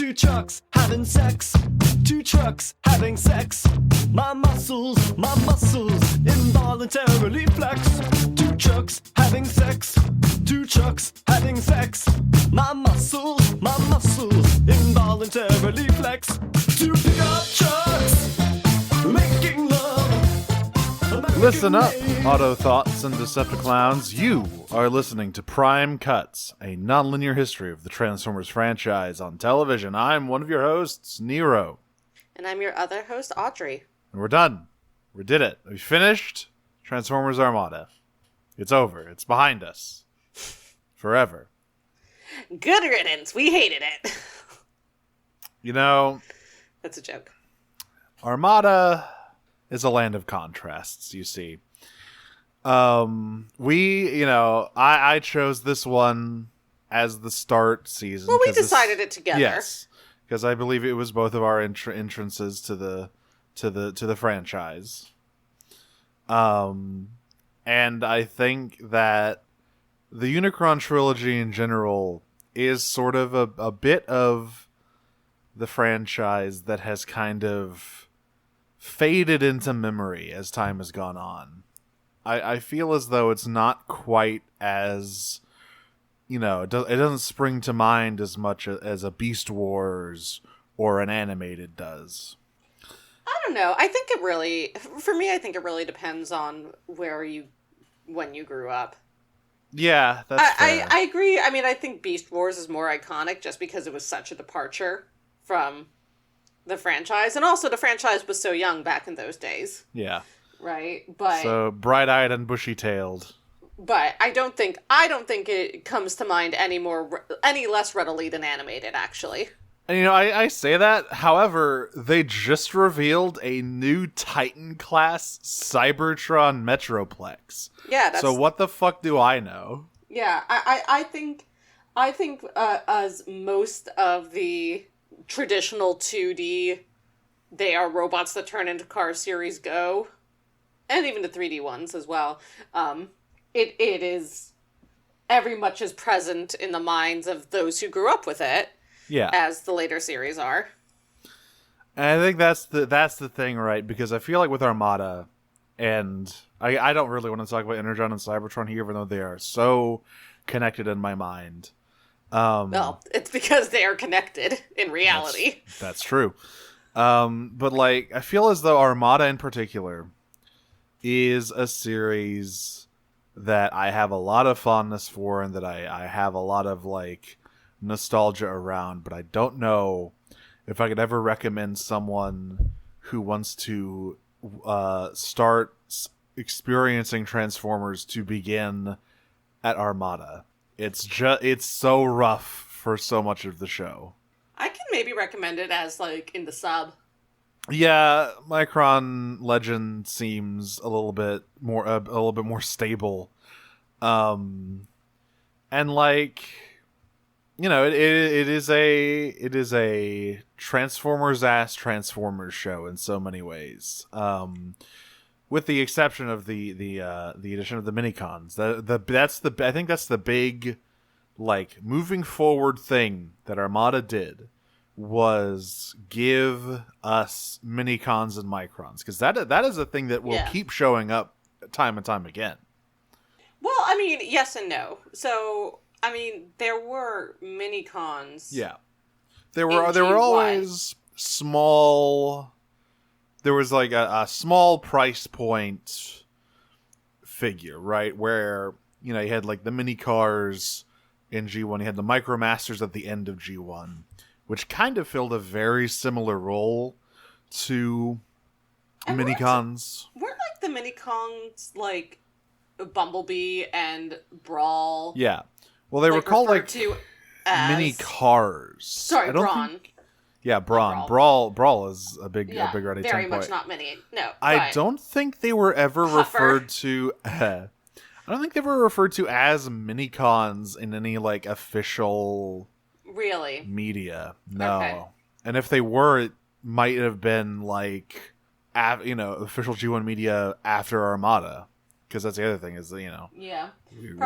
Two trucks having sex. Two trucks having sex. My muscles involuntarily flex. Two trucks having sex. Two trucks having sex. My muscles involuntarily flex. Two pickup trucks making love. Listen up, Autothoughts and Decepticlowns. You are listening to Prime Cuts, a nonlinear history of the Transformers franchise on television. I'm one of your hosts, Nero. And I'm your other host, Audrey. And we're done. We did it. We finished Transformers Armada. It's over. It's behind us. Forever. Good riddance. We hated it. You know... That's a joke. Armada is a land of contrasts, you see. I chose this one as the start season. Well, we decided it together. Yes, because I believe it was both of our entrances to the franchise. And I think that the Unicron trilogy in general is sort of a bit of the franchise that has kind of faded into memory as time has gone on. I feel as though it's not quite as, it doesn't spring to mind as much as a Beast Wars or an animated does. I don't know. I think it really depends on when you grew up. Yeah, that's fair. I agree. I mean, I think Beast Wars is more iconic just because it was such a departure from the franchise, and also the franchise was so young back in those days. Yeah. Right, but so bright-eyed and bushy-tailed. But I don't think it comes to mind any less readily than animated, actually. And I say that, however, they just revealed a new Titan-class Cybertron Metroplex. Yeah, so what the fuck do I know? Yeah, I think as most of the traditional 2D, they are robots that turn into cars series go, and even the 3D ones as well, it is every much as present in the minds of those who grew up with it, as the later series are. And I think that's the thing, right? Because I feel like with Armada, and I don't really want to talk about Energon and Cybertron here, even though they are so connected in my mind. Well, it's because they are connected in reality. That's true. But I feel as though Armada in particular is a series that I have a lot of fondness for and that I have a lot of nostalgia around, but I don't know if I could ever recommend someone who wants to start experiencing Transformers to begin at Armada. It's so rough for so much of the show. I can maybe recommend it as in the sub. Yeah, Micron Legend seems a little bit more stable. And it is a Transformers ass Transformers show in so many ways. With the exception of the addition of the minicons. I think that's the big moving forward thing that Armada did, was give us minicons and microns, because that is a thing that will keep showing up time and time again. Well, I mean, yes and no. So, I mean, there were minicons. Yeah, there were always small. There was a small price point figure, right? Where you had the mini cars in G1, you had the Micromasters at the end of G1, which kind of filled a very similar role to minicons. Weren't the minicons Bumblebee and Brawl? Yeah. Well, they were called mini cars. Sorry, Brawn. Yeah, Brawn. Brawl is a big already. Very much not mini. No, I don't think they were ever referred to. I don't think they were referred to as minicons in any official media. No, okay. And if they were, it might have been official G1 media after Armada, because that's the other thing is we're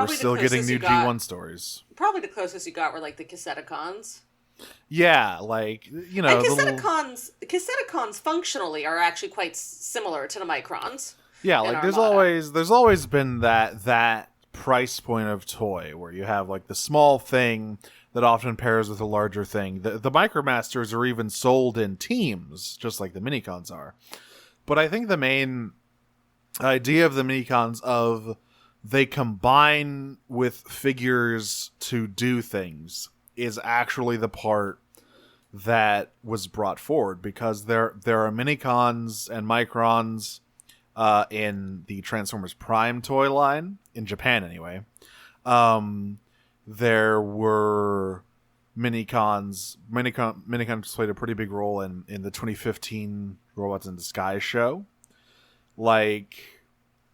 still getting new G1 stories. Probably the closest you got were the Cassetticons. Yeah, like, you know, And the little, Decepticons functionally are actually quite similar to the Microns. yeah, in like Armada. there's always been that price point of toy where you have like the small thing that often pairs with a larger thing. The Micromasters are even sold in teams, just like the Minicons are. But I think the main idea of the Minicons of they combine with figures to do things is actually the part that was brought forward, because there are Minicons and Microns in the Transformers Prime toy line, in Japan anyway. There were Minicons played a pretty big role in the 2015 Robots in Disguise show. Like,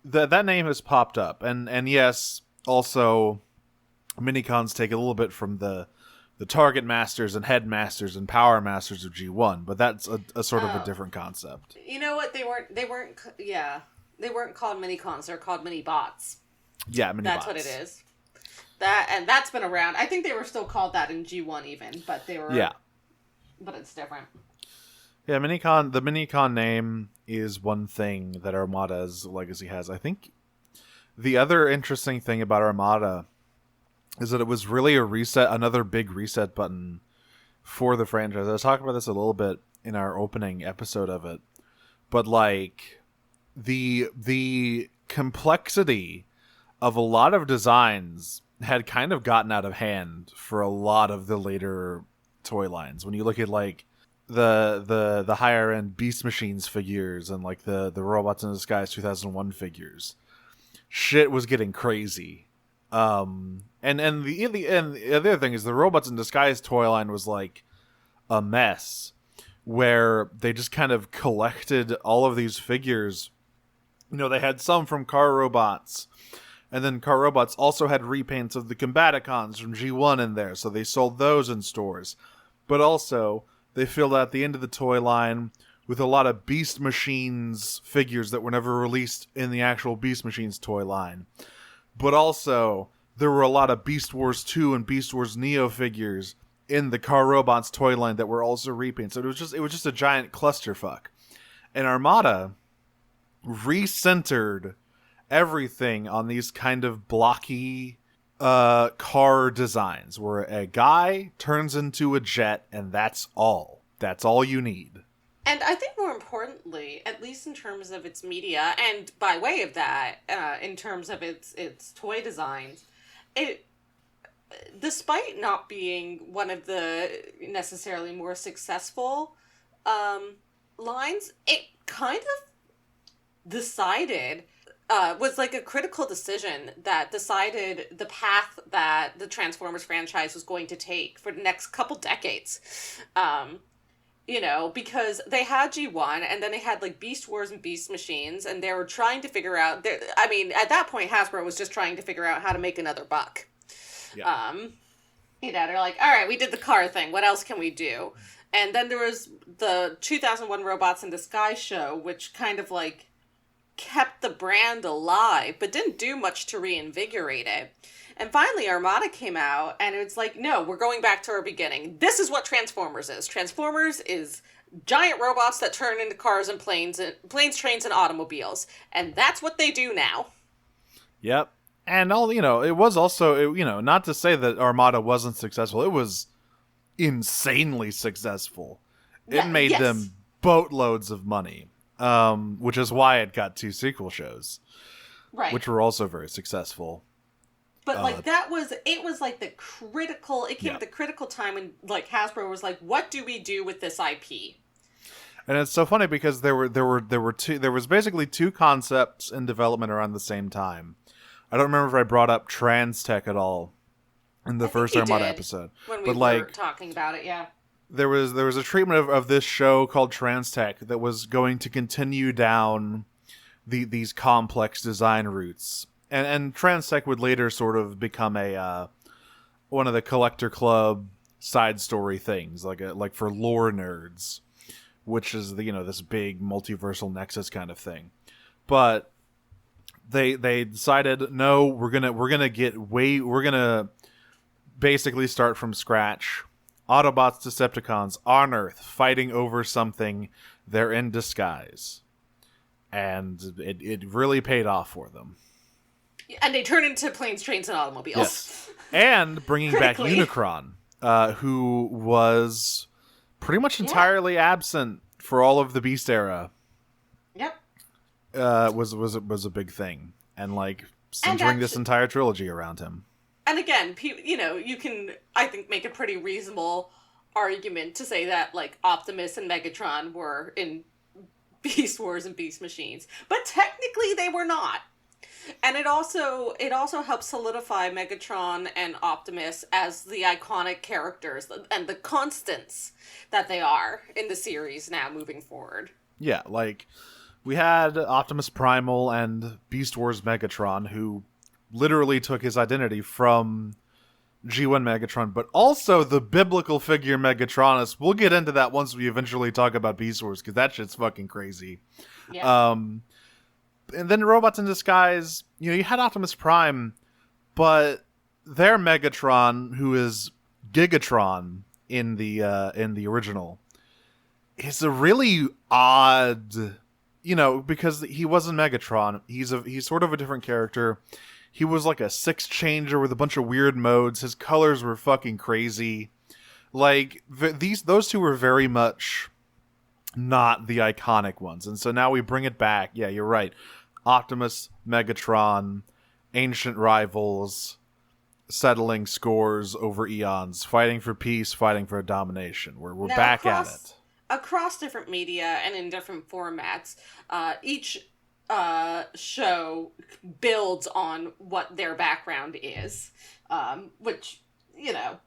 that name has popped up, and yes, also Minicons take a little bit from the Target Masters and Headmasters and Power Masters of G1, but that's a sort of a different concept. You know what? They weren't called Minicons. They're called Mini-Bots. Yeah, Mini-Bots. That's what it is. That's been around. I think they were still called that in G1 even, but they were. Yeah. But it's different. Yeah, the Minicon name is one thing that Armada's legacy has. I think the other interesting thing about Armada is that it was really another big reset button for the franchise. I was talking about this a little bit in our opening episode of it, but like the complexity of a lot of designs had kind of gotten out of hand for a lot of the later toy lines. When you look at like the higher end Beast Machines figures and like the Robots in Disguise 2001 figures, shit was getting crazy. And the other thing is the Robots in Disguise toy line was like a mess, where they just kind of collected all of these figures. You know, they had some from Car Robots, and then Car Robots also had repaints of the Combaticons from G1 in there, so they sold those in stores. But also, they filled out the end of the toy line with a lot of Beast Machines figures that were never released in the actual Beast Machines toy line. But also, there were a lot of Beast Wars 2 and Beast Wars Neo figures in the Car Robots toy line that were also repainted. So it was just a giant clusterfuck. And Armada recentered everything on these kind of blocky car designs, where a guy turns into a jet and that's all. That's all you need. And I think more importantly, at least in terms of its media, and by way of that, in terms of its toy designs, it, despite not being one of the necessarily more successful lines, it kind of decided, was like a critical decision that decided the path that the Transformers franchise was going to take for the next couple decades. You know, because they had G1, and then they had, like, Beast Wars and Beast Machines, and they were trying to figure out... I mean, at that point, Hasbro was just trying to figure out how to make another buck. Yeah. You know, they're like, all right, we did the car thing. What else can we do? And then there was the 2001 Robots in Disguise show, which kind of, like, kept the brand alive, but didn't do much to reinvigorate it. And finally, Armada came out, and it's like, no, we're going back to our beginning. This is what Transformers is. Transformers is giant robots that turn into cars and planes, trains, and automobiles. And that's what they do now. Yep. And it was also, not to say that Armada wasn't successful. It was insanely successful. It made them boatloads of money, which is why it got 2 sequel shows, right? Which were also very successful. But, like, it was, like, it came at the critical time when, like, Hasbro was like, what do we do with this IP? And it's so funny because there was basically 2 concepts in development around the same time. I don't remember if I brought up Trans Tech at all in the first Armada episode. When we were talking about it, yeah. There was a treatment of this show called Trans Tech that was going to continue down these complex design routes. And Trans Tech would later sort of become one of the Collector Club side story things, like for lore nerds, which is this big multiversal nexus kind of thing. But they decided, no, we're gonna basically start from scratch Autobots, Decepticons on Earth fighting over something. They're in disguise. And it really paid off for them. And they turn into planes, trains, and automobiles. Yes. And bringing back Unicron, who was pretty much entirely absent for all of the Beast era. Yep. Was a big thing. And, like, centering this entire trilogy around him. And again, you know, you can, I think, make a pretty reasonable argument to say that, like, Optimus and Megatron were in Beast Wars and Beast Machines. But technically they were not. And it also helps solidify Megatron and Optimus as the iconic characters and the constants that they are in the series now moving forward. Yeah, like, we had Optimus Primal and Beast Wars Megatron, who literally took his identity from G1 Megatron, but also the biblical figure Megatronus. We'll get into that once we eventually talk about Beast Wars, because that shit's fucking crazy. Yeah. And then Robots in Disguise, you know, you had Optimus Prime, but their Megatron, who is Gigatron in the original, is a really odd, you know, because he wasn't Megatron. He's sort of a different character. He was like a six changer with a bunch of weird modes. His colors were fucking crazy. Like, those two were very much not the iconic ones. And so now we bring it back. Yeah, you're right. Optimus, Megatron, ancient rivals, settling scores over eons, fighting for peace, fighting for domination. We're back at it. Across different media and in different formats, each show builds on what their background is, which, you know,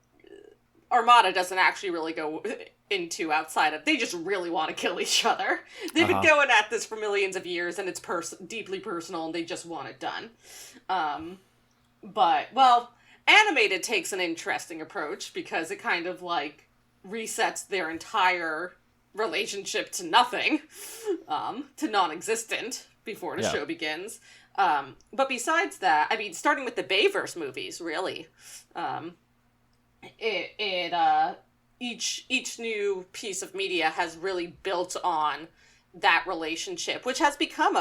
Armada doesn't actually really go into outside of, they just really want to kill each other. They've been going at this for millions of years, and it's deeply personal, and they just want it done. But, well, Animated takes an interesting approach, because it kind of, like, resets their entire relationship to nothing, to non-existent, before the show begins. But besides that, I mean, starting with the Bayverse movies, really, each new piece of media has really built on that relationship, which has become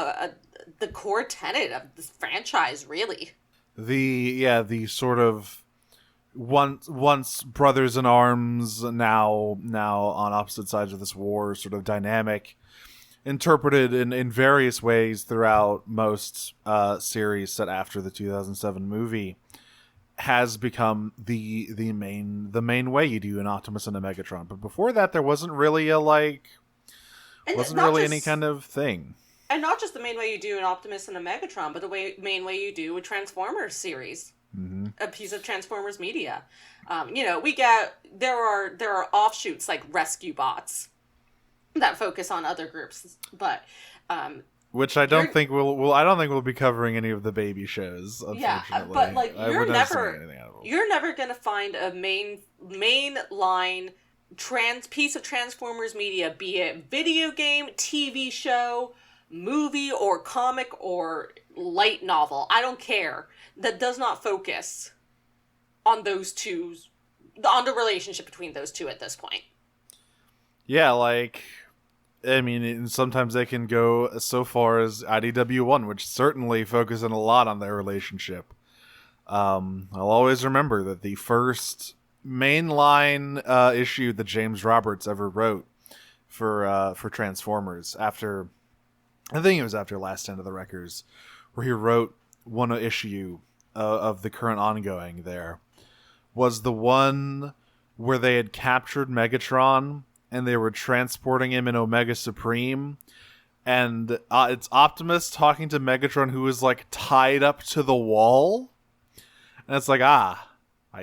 the core tenet of this franchise, really. The sort of once brothers in arms, now on opposite sides of this war sort of dynamic, interpreted in various ways throughout most series set after the 2007 movie, has become the main way you do an Optimus and a Megatron. But before that, there wasn't really any kind of thing. And not just the main way you do an Optimus and a Megatron, but the main way you do a Transformers series. Mm-hmm. A piece of Transformers media. You know, there are offshoots like rescue bots that focus on other groups, but which I don't think we'll be covering any of the baby shows, unfortunately. Yeah, but like you're never gonna find a main line piece of Transformers media, be it video game, TV show, movie, or comic, or light novel, I don't care, that does not focus on those two, on the relationship between those two at this point. Yeah, like, I mean, sometimes they can go so far as IDW1, which certainly focuses a lot on their relationship. I'll always remember that the first mainline issue that James Roberts ever wrote for Transformers, after, I think it was after Last Stand of the Wreckers, where he wrote one issue of the current ongoing there, was the one where they had captured Megatron and they were transporting him in Omega Supreme, and it's Optimus talking to Megatron, who is like tied up to the wall, and it's like, I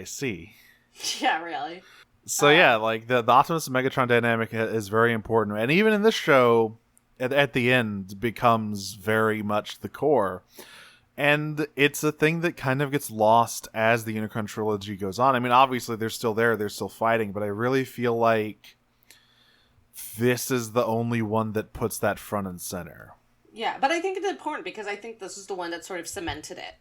see. Yeah, really. So yeah, like the Optimus and Megatron dynamic is very important, and even in this show, at the end, becomes very much the core. And it's a thing that kind of gets lost as the Unicron trilogy goes on. I mean, obviously they're still there, they're still fighting, but I really feel like this is the only one that puts that front and center. Yeah, but I think it's important because I think this is the one that sort of cemented it.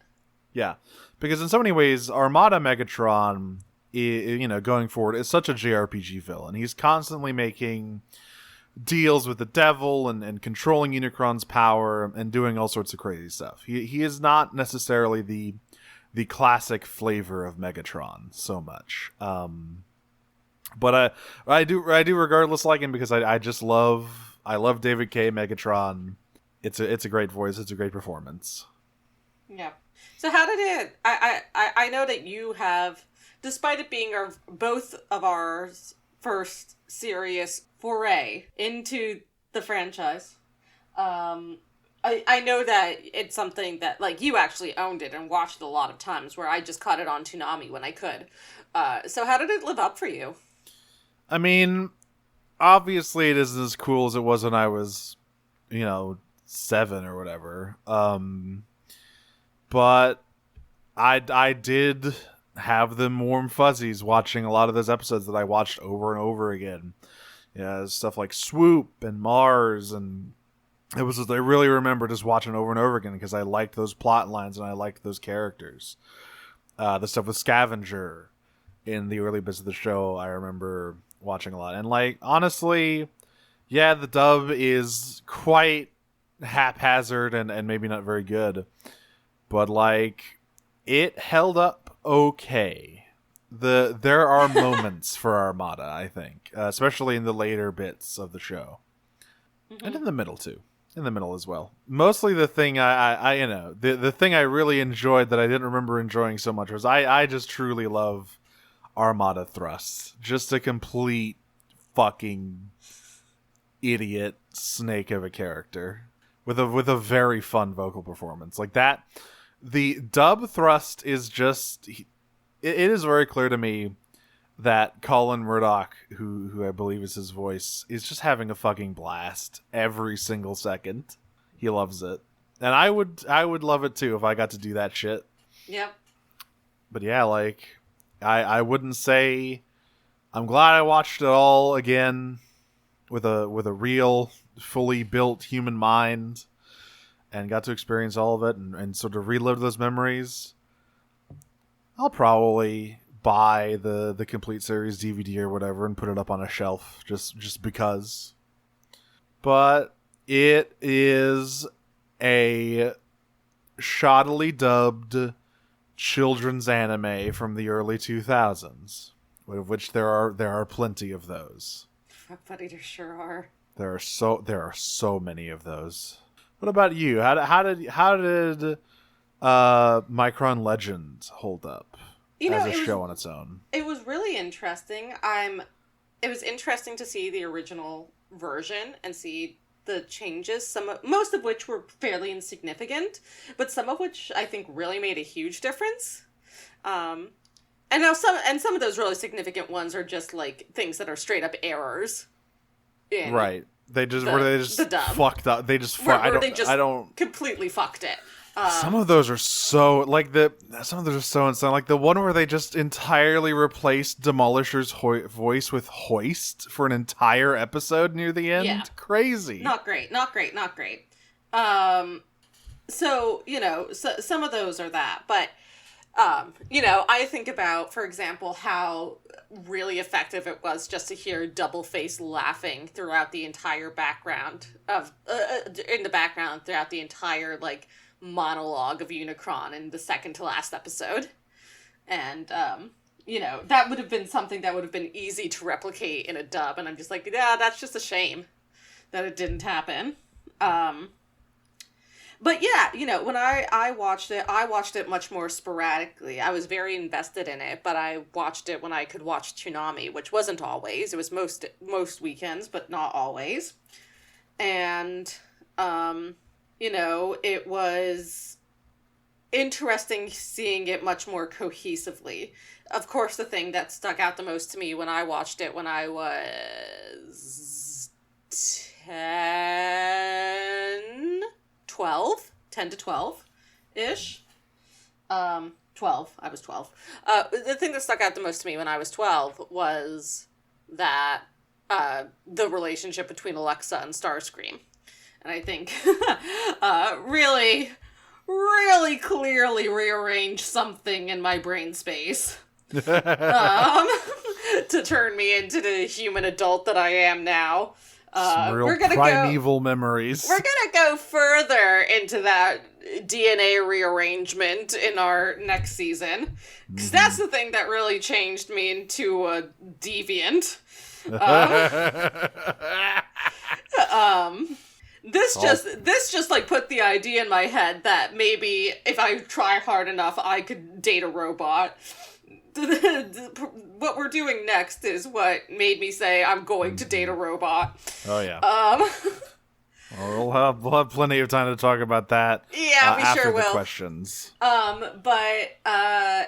Yeah, because in so many ways, Armada Megatron going forward, is such a JRPG villain. He's constantly making deals with the devil and controlling Unicron's power and doing all sorts of crazy stuff. He is not necessarily the classic flavor of Megatron so much. But I do regardless like him because I love David K. Megatron. It's a great voice. It's a great performance. Yeah. So how did it? I know that you have, despite it being both of our first serious foray into the franchise, I know that it's something that, like, you actually owned it and watched it a lot of times, where I just caught it on Toonami when I could. So how did it live up for you? I mean, obviously it isn't as cool as it was when I was, 7 or whatever. But I did have them warm fuzzies watching a lot of those episodes that I watched over and over again. Yeah, stuff like Swoop and Mars, and I really remember just watching over and over again because I liked those plot lines and I liked those characters. The stuff with Scavenger in the early bits of the show, I remember watching a lot. And, like, honestly, yeah, the dub is quite haphazard and maybe not very good, but, like, it held up okay. There are moments for Armada, I think, especially in the later bits of the show. Mm-hmm. And in the middle too. In the middle as well. Mostly the thing the thing I really enjoyed that I didn't remember enjoying so much was I just truly love Armada Thrust. Just a complete fucking idiot snake of a character with a very fun vocal performance. Like that, the dub Thrust is just it is very clear to me that Colin Murdoch, who I believe is his voice, is just having a fucking blast every single second. He loves it. And I would love it too if I got to do that shit. Yep. But yeah, like I wouldn't say I'm glad I watched it all again with a real, fully built human mind and got to experience all of it and sort of relive those memories. I'll probably buy the complete series DVD or whatever and put it up on a shelf just because. But it is a shoddily dubbed children's anime from the early 2000s, of which there are plenty of those. Fuck buddy, there sure are. There are so many of those. What about you? How did Micron Legend hold up as a show on its own? It was really interesting. It was interesting to see the original version and see the changes, most of which were fairly insignificant, but some of which I think really made a huge difference. And now some of those really significant ones are just like things that are straight up errors. Right. They just the dub. Fucked up. They just I don't completely fucked it. Some of those are so insane. Like the one where they just entirely replaced Demolisher's voice with Hoist for an entire episode near the end. Yeah. Crazy. Not great. So, some of those are that, but I think about, for example, how really effective it was just to hear Doubleface laughing throughout the entire background throughout the entire, like, monologue of Unicron in the second to last episode. And, that would have been something that would have been easy to replicate in a dub, and I'm just like, yeah, that's just a shame that it didn't happen. But yeah, when I watched it much more sporadically. I was very invested in it, but I watched it when I could watch Toonami, which wasn't always. It was most weekends, but not always. And, it was interesting seeing it much more cohesively. Of course, the thing that stuck out the most to me when I watched it when I was 10 to 12-ish. 12. I was 12. The thing that stuck out the most to me when I was 12 was that the relationship between Alexa and Starscream. And I think really, really clearly rearranged something in my brain space. to turn me into the human adult that I am now. Some real we're gonna primeval memories. We're gonna go further into that DNA rearrangement in our next season, because that's the thing that really changed me into a deviant. This just like put the idea in my head that maybe if I try hard enough, I could date a robot. What we're doing next is what made me say I'm going to date a robot. Oh yeah. Well, we'll have plenty of time to talk about that. Yeah, we after sure the will. questions. Yeah,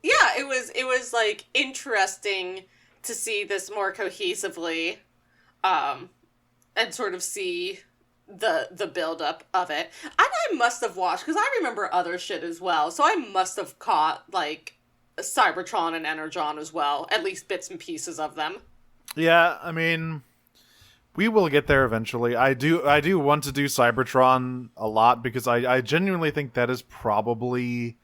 it was like interesting to see this more cohesively, and sort of see the build-up of it. And I must have watched, because I remember other shit as well, so I must have caught, like, Cybertron and Energon as well, at least bits and pieces of them. Yeah, I mean, we will get there eventually. I do want to do Cybertron a lot, because I genuinely think that is probably,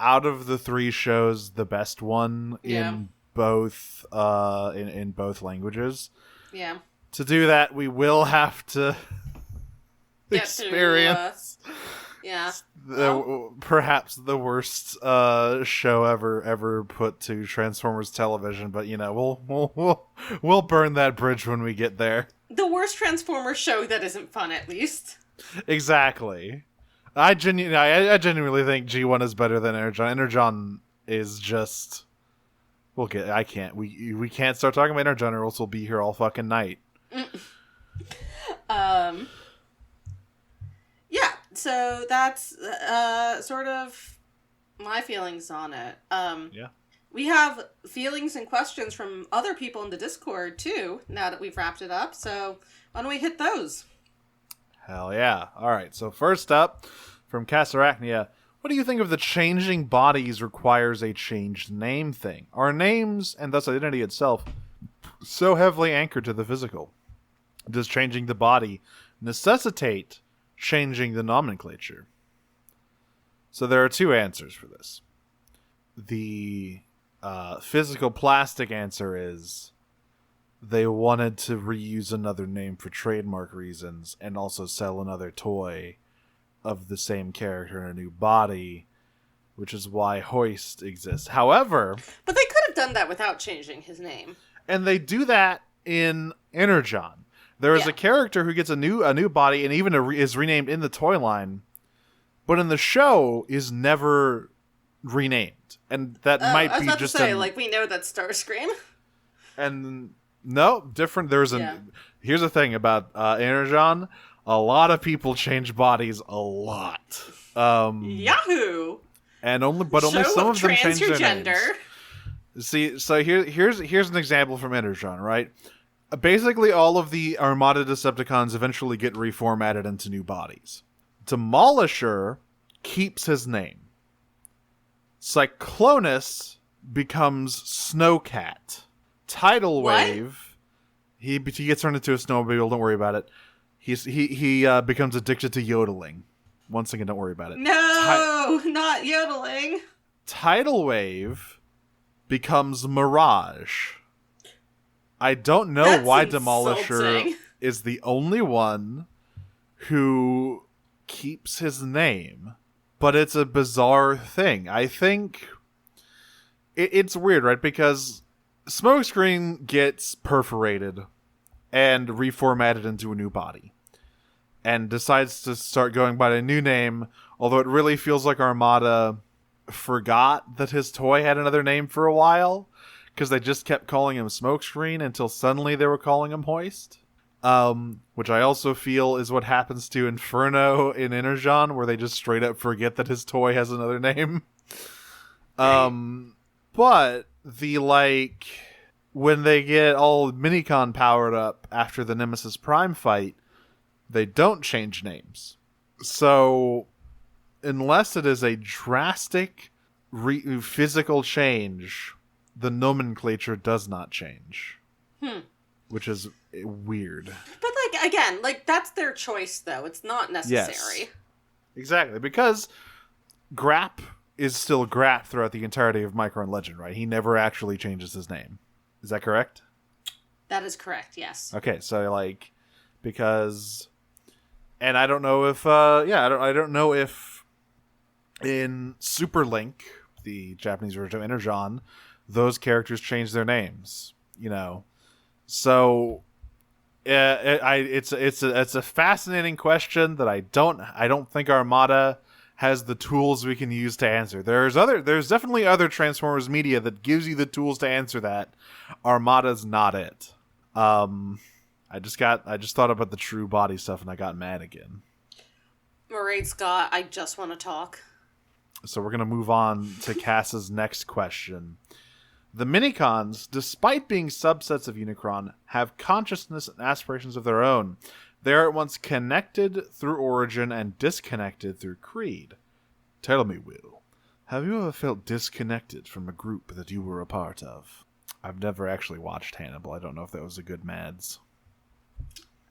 out of the 3 shows, the best one in both in both languages. Yeah. To do that, we will have to experience perhaps the worst show ever put to Transformers television. But you know, we'll burn that bridge when we get there. The worst Transformers show that isn't fun, at least. Exactly. I genuinely think G1 is better than Energon. Energon is just. We can't start talking about Energon, or else we'll be here all fucking night. Yeah, so that's sort of my feelings on it. Yeah. We have feelings and questions from other people in the Discord, too, now that we've wrapped it up, so why don't we hit those? Hell yeah. Alright, so first up, from Casarachnia, what do you think of the changing bodies requires a changed name thing? Are names, and thus identity itself, so heavily anchored to the physical? Does changing the body necessitate changing the nomenclature? So there are 2 answers for this. The physical plastic answer is they wanted to reuse another name for trademark reasons and also sell another toy of the same character in a new body, which is why Hoist exists. However... But they could have done that without changing his name. And they do that in Energon. There is a character who gets a new body and even is renamed in the toy line, but in the show is never renamed. And that might be just... I was about to say, like, we know that's Starscream. And no, different. Here's the thing about Energon. A lot of people change bodies a lot. Yahoo! And only some of them change their names. See, so here's an example from Energon, right? Basically, all of the Armada Decepticons eventually get reformatted into new bodies. Demolisher keeps his name. Cyclonus becomes Snowcat. Tidal Wave, he gets turned into a snowmobile. Don't worry about it. He becomes addicted to yodeling. Once again, don't worry about it. No, not yodeling. Tidal Wave becomes Mirage. I don't know why Demolisher is the only one who keeps his name, but it's a bizarre thing. I think it's weird, right? Because Smokescreen gets perforated and reformatted into a new body and decides to start going by a new name, although it really feels like Armada forgot that his toy had another name for a while, because they just kept calling him Smokescreen until suddenly they were calling him Hoist. Which I also feel is what happens to Inferno in Energon, where they just straight up forget that his toy has another name. But when they get all Minicon powered up after the Nemesis Prime fight, they don't change names. So, unless it is a drastic physical change, the nomenclature does not change. Which is weird. But, again, that's their choice, though. It's not necessary. Yes. Exactly, because Grap is still Grap throughout the entirety of Micro and Legend, right? He never actually changes his name. Is that correct? That is correct, yes. Okay, so like, because, and I don't know if, I don't know if in Super Link, the Japanese version of Energon, those characters change their names, you know. So, it's a fascinating question that I don't think Armada has the tools we can use to answer. There's definitely other Transformers media that gives you the tools to answer that. Armada's not it. I just thought about the true body stuff and I got mad again. Alright, Scott, I just want to talk. So we're gonna move on to Cass's next question. The Minicons, despite being subsets of Unicron, have consciousness and aspirations of their own. They are at once connected through origin and disconnected through creed. Tell me, Will, have you ever felt disconnected from a group that you were a part of? I've never actually watched Hannibal. I don't know if that was a good Mads.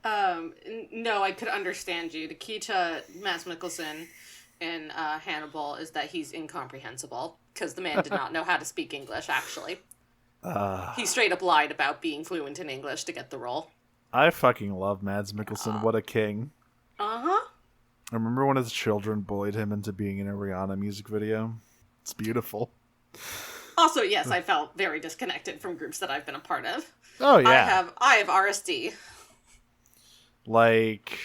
No, I could understand you. The key to Mads Mikkelsen in Hannibal is that he's incomprehensible, because the man did not know how to speak English, actually. He straight up lied about being fluent in English to get the role. I fucking love Mads Mikkelsen. What a king. Uh-huh. I remember when his children bullied him into being in a Rihanna music video. It's beautiful. Also, yes, I felt very disconnected from groups that I've been a part of. Oh, yeah. I have RSD. Like,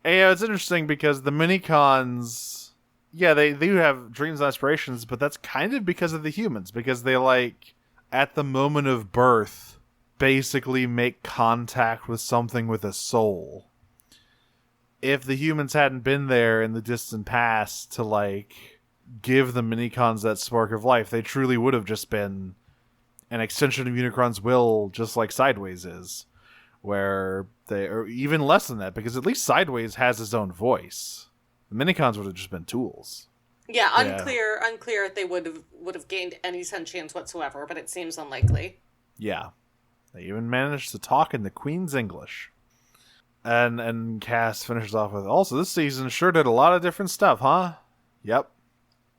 yeah, it's interesting because the Minicons, yeah, they do have dreams and aspirations, but that's kind of because of the humans, because they, like, at the moment of birth, basically make contact with something with a soul. If the humans hadn't been there in the distant past to, like, give the Minicons that spark of life, they truly would have just been an extension of Unicron's will, just like Sideways is. Where they, or even less than that, because at least Sideways has his own voice. The Minicons would have just been tools. Yeah, unclear if they would have gained any sentience whatsoever, but it seems unlikely. Yeah. They even managed to talk in the Queen's English. And Cass finishes off with, also, this season sure did a lot of different stuff, huh? Yep.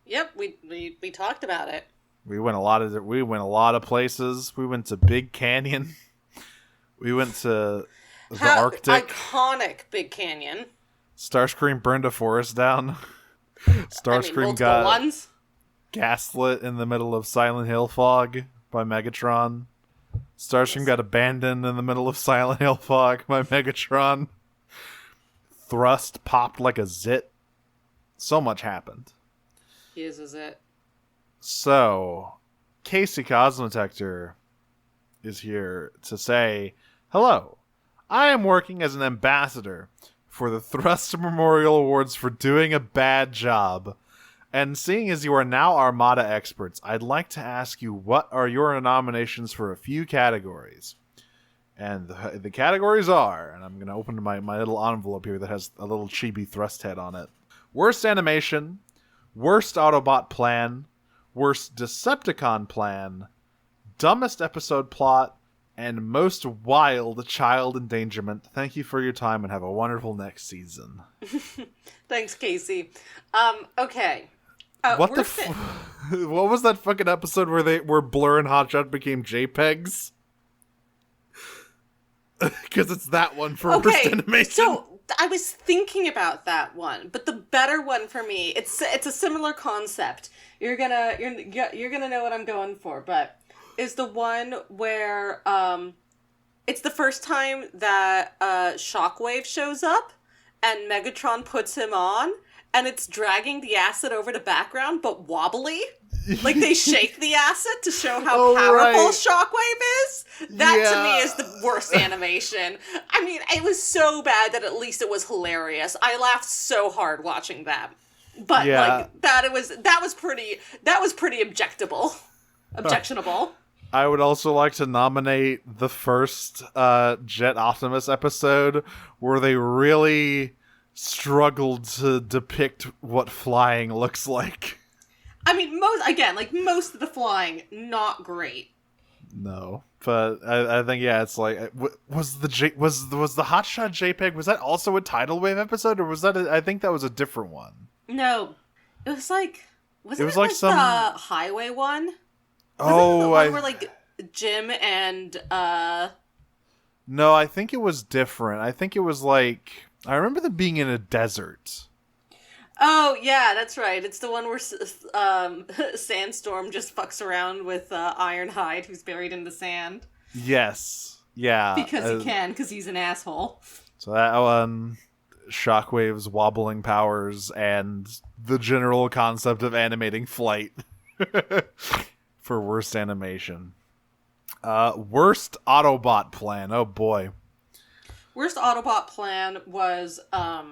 Yep, we talked about it. We went a lot of places. We went to Big Canyon. We went to the Arctic. Iconic Big Canyon. Starscream burned a forest down. Starscream got gaslit in the middle of Silent Hill fog by Megatron. Starscream got abandoned in the middle of Silent Hill fog by Megatron. Thrust popped like a zit. So much happened. He is a zit. So, Casey Cosmotector is here to say, hello, I am working as an ambassador for the Thrust Memorial Awards for doing a bad job. And seeing as you are now Armada experts, I'd like to ask you, what are your nominations for a few categories? And the categories are, and I'm going to open my little envelope here that has a little chibi Thrust head on it. Worst animation, worst Autobot plan, worst Decepticon plan, dumbest episode plot, and most wild child endangerment. Thank you for your time and have a wonderful next season. Thanks, Casey. Okay. What was that fucking episode where Blur and Hotshot became JPEGs? Because it's that one for worst animation. So I was thinking about that one, but the better one for me, it's a similar concept. You're gonna know what I'm going for, but is the one where it's the first time that Shockwave shows up and Megatron puts him on, and it's dragging the acid over to background, but wobbly. Like, they shake the acid to show how powerful Shockwave is. That, to me, is the worst animation. I mean, it was so bad that at least it was hilarious. I laughed so hard watching that. But, like, that was pretty objectionable. I would also like to nominate the first Jet Optimus episode, where they really struggled to depict what flying looks like. I mean, most of the flying, not great. No, but I think, yeah, it's like, was the Hotshot JPEG, was that also a Tidal Wave episode, or was that I think that was a different one. No, it was like, Wasn't was it like some- the highway one? Oh, the one where like Jim and No, I think it was different. I think it was like I remember them being in a desert. Oh yeah, that's right. It's the one where Sandstorm just fucks around with Ironhide, who's buried in the sand. Yes. Yeah. Because he can, because he's an asshole. So that one, Shockwave's wobbling powers, and the general concept of animating flight for worst animation. Worst Autobot plan. Oh boy. Worst Autobot plan was I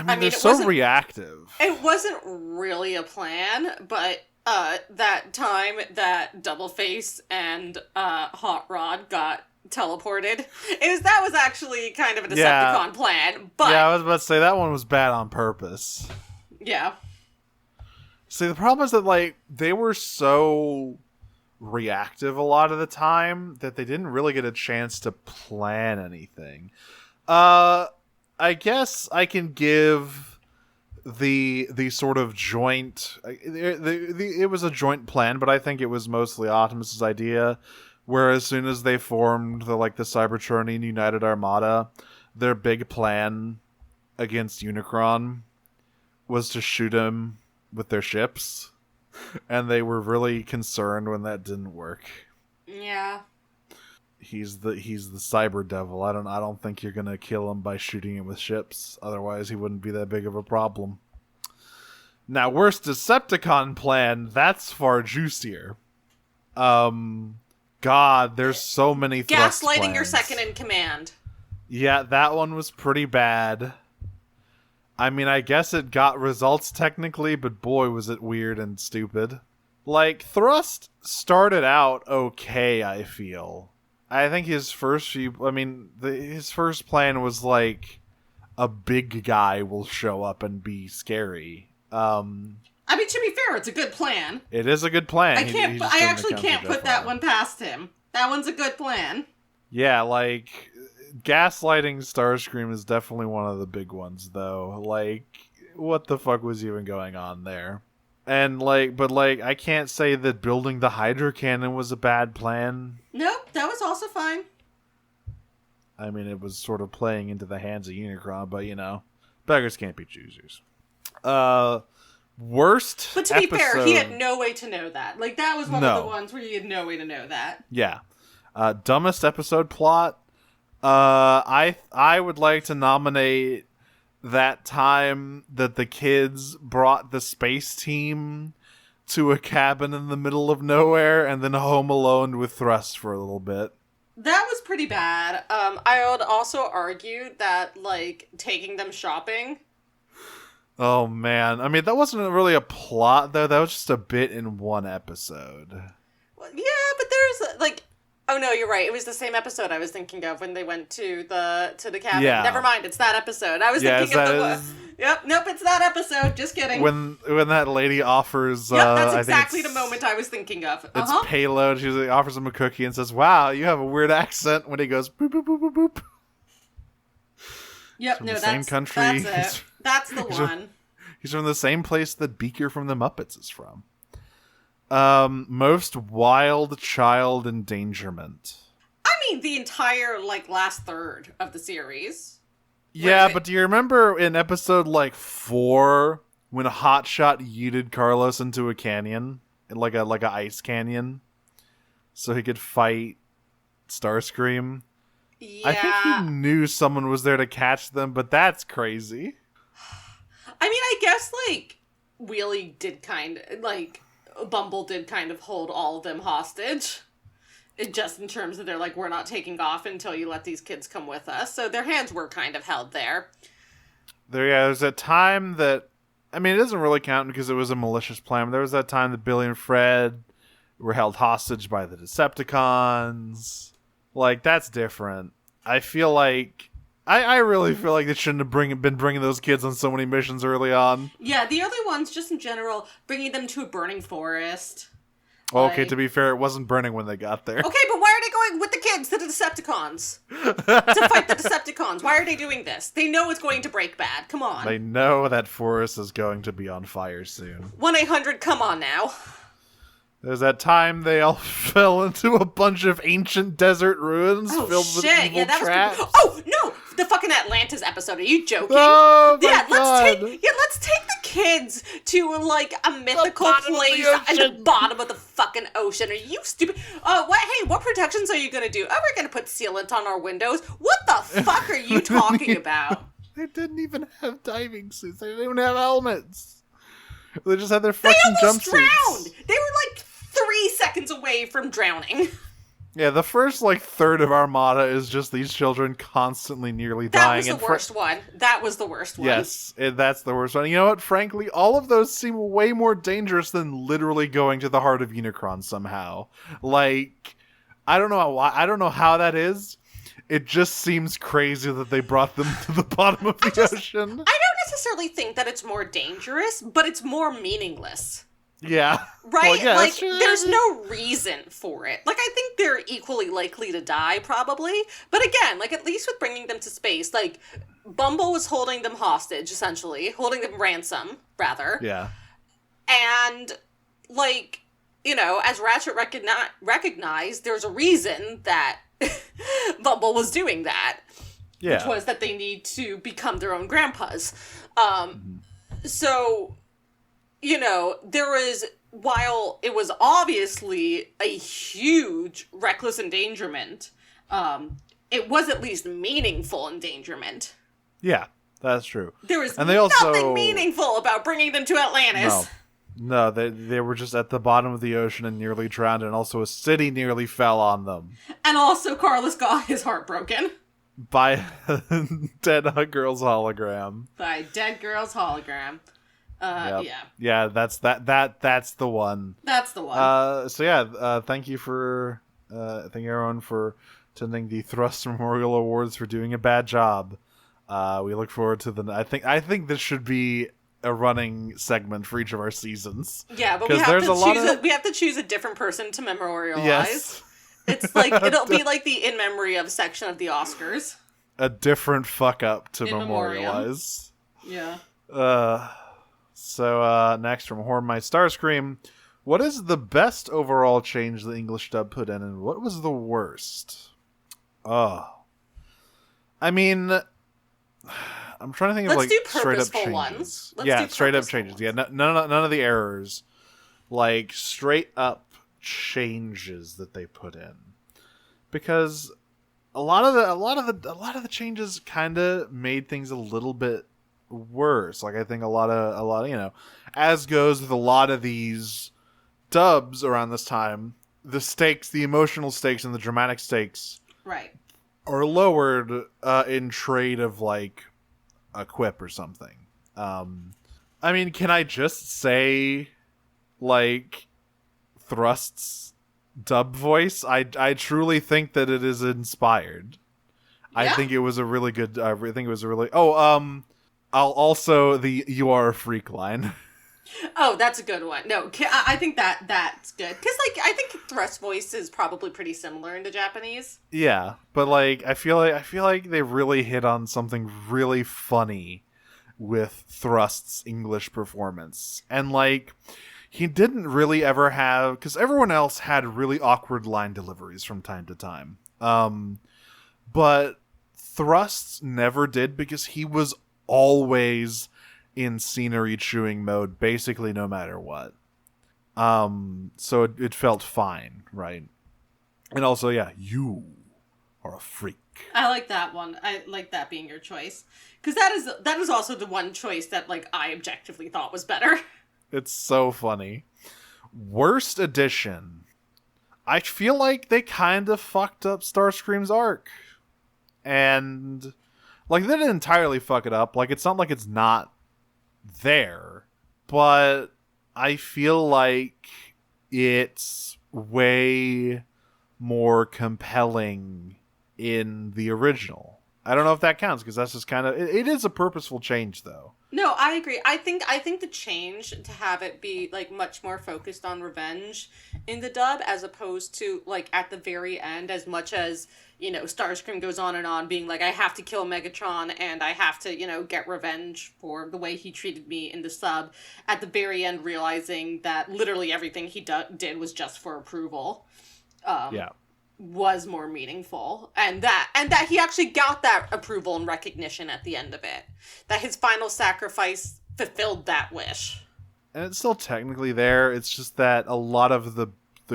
mean, they're it so wasn't- reactive. It wasn't really a plan, but that time that Doubleface and Hot Rod got teleported, that was actually kind of a Decepticon plan. But yeah, I was about to say that one was bad on purpose. yeah, See, the problem is that like they were so reactive a lot of the time that they didn't really get a chance to plan anything. I guess I can give the sort of joint. It was a joint plan, but I think it was mostly Optimus's idea. Where as soon as they formed the Cybertronian United Armada, their big plan against Unicron was to shoot him with their ships, and they were really concerned when that didn't work. yeah. He's the cyber devil. I don't think you're gonna kill him by shooting him with ships. Otherwise, he wouldn't be that big of a problem. Now, worst Decepticon plan. That's far juicier. God, there's so many thrust Gaslighting your plans. second in command. Yeah, that one was pretty bad. I mean, I guess it got results technically, but boy, was it weird and stupid. Like, Thrust started out okay, I feel. I think his first his first plan was like a big guy will show up and be scary. I mean, to be fair, it's a good plan. It is a good plan. I actually can't put that one past him. That one's a good plan. Yeah, like gaslighting Starscream is definitely one of the big ones, though. Like, what the fuck was even going on there? And I can't say that building the Hydra Cannon was a bad plan. Nope, that was also fine. I mean, it was sort of playing into the hands of Unicron, but beggars can't be choosers. Worst. But to be fair, he had no way to know that. Like, that was one of the ones where he had no way to know that. Yeah. Dumbest episode plot. I would like to nominate that time that the kids brought the space team to a cabin in the middle of nowhere and then home alone with Thrust for a little bit. That was pretty bad. I would also argue that, taking them shopping. Oh, man. I mean, that wasn't really a plot, though. That was just a bit in one episode. Well, yeah, but there's, oh, no, you're right. It was the same episode I was thinking of when they went to the cabin. Yeah. Never mind, it's that episode. I was thinking of Yep, nope, it's that episode. Just kidding. When that lady offers... Yep, that's exactly the moment I was thinking of. It's Payload. She offers him a cookie and says, "Wow, you have a weird accent," when he goes, boop, boop, boop, boop, boop. Yep, From no, the that's same country. That's it. That's the one. He's from the same place that Beaker from the Muppets is from. Most wild child endangerment. I mean, the entire, last third of the series. Yeah, but do you remember in episode, 4, when Hotshot yeeted Carlos into a canyon? Like a ice canyon? So he could fight Starscream? Yeah. I think he knew someone was there to catch them, but that's crazy. I mean, I guess, Wheelie did Bumble did kind of hold all of them hostage. Just in terms of they're we're not taking off until you let these kids come with us. So their hands were kind of held there. There's that time that... I mean, it doesn't really count because it was a malicious plan. But there was that time that Billy and Fred were held hostage by the Decepticons. That's different. I feel like... I really feel like they shouldn't have been bringing those kids on so many missions early on. Yeah, the early ones, just in general, bringing them to a burning forest. Okay, to be fair, it wasn't burning when they got there. Okay, but why are they going going with the kids to the Decepticons to fight the Decepticons. Why are they doing this? They know it's going to break bad. Come on. They know that forest is going to be on fire soon. 1-800, come on now. There's that time they all fell into a bunch of ancient desert ruins filled with evil traps. Oh, no! The fucking Atlantis episode. Are you joking? Oh, my God. Let's take the kids to, like, a mythical place at the bottom of the fucking ocean. Are you stupid? What protections are you gonna do? Oh, we're gonna put sealant on our windows. What the fuck are you talking about? They didn't even have diving suits. They didn't even have helmets. They just had their fucking jumpsuits. They almost drowned! They were, like, 3 seconds away from drowning. Yeah, the first, like, third of Armada is just these children constantly nearly dying. That was the worst one. That was the worst one. Yes, that's the worst one. You know what? Frankly, all of those seem way more dangerous than literally going to the heart of Unicron somehow. Like, I don't know why. I don't know how that is. It just seems crazy that they brought them to the bottom of the ocean. I don't necessarily think that it's more dangerous, but it's more meaningless. Yeah. Right? Well, yeah, like, there's no reason for it. Like, I think they're equally likely to die, probably. But again, like, at least with bringing them to space, like, Bumble was holding them hostage, essentially. Holding them ransom, rather. Yeah. And, like, you know, as Ratchet recognized, there's a reason that Bumble was doing that. Yeah. Which was that they need to become their own grandpas. So... You know, while it was obviously a huge reckless endangerment, it was at least meaningful endangerment. Yeah, that's true. There was nothing meaningful about bringing them to Atlantis. No, they were just at the bottom of the ocean and nearly drowned, and also a city nearly fell on them. And also Carlos got his heart broken. By Dead Girl's hologram. By Dead Girl's hologram. Yep. Yeah. Yeah, that's the one. That's the one. Thank you everyone for attending the Thrust Memorial Awards for doing a bad job. We look forward to I think this should be a running segment for each of our seasons. Yeah, but we have to choose a different person to memorialize. Yes. It's like it'll be like the in memory of section of the Oscars. A different fuck up to memorialize. Yeah. So, next from Horn My Starscream, what is the best overall change the English dub put in, and what was the worst? I mean, I'm trying to think of like straight up changes. Ones. Straight up changes. Ones. Yeah, none of the errors, like straight up changes that they put in, because a lot of the changes kind of made things a little bit worse. Like, I think a lot of you know, as goes with a lot of these dubs around this time, the emotional stakes and the dramatic stakes right are lowered in trade of like a quip or something. I mean, can I just say like Thrust's dub voice? I truly think that it is inspired. Yeah. I think it was a really good I'll also the "You are a freak" line. Oh, that's a good one. No, I think that's good. Because, like, I think Thrust's voice is probably pretty similar into Japanese. Yeah, but, like, I feel like they really hit on something really funny with Thrust's English performance. And, like, he didn't really ever have... Because everyone else had really awkward line deliveries from time to time. But Thrust never did, because he was always in scenery chewing mode, basically no matter what. So it felt fine, right? And also, yeah, you are a freak. I like that one. I like that being your choice, because that is also the one choice that like I objectively thought was better. It's so funny. Worst edition. I feel like they kind of fucked up Starscream's arc, and like, they didn't entirely fuck it up. Like, it's not like it's not there. But I feel like it's way more compelling in the original. I don't know if that counts because that's just kind of it is a purposeful change though. No, I agree. I think the change to have it be like much more focused on revenge in the dub as opposed to like at the very end, as much as, you know, Starscream goes on and on being like, I have to kill Megatron and I have to, you know, get revenge for the way he treated me in the sub. At the very end, realizing that literally everything he did was just for approval. Was more meaningful, and that he actually got that approval and recognition at the end of it, that his final sacrifice fulfilled that wish. And it's still technically there. It's just that a lot of the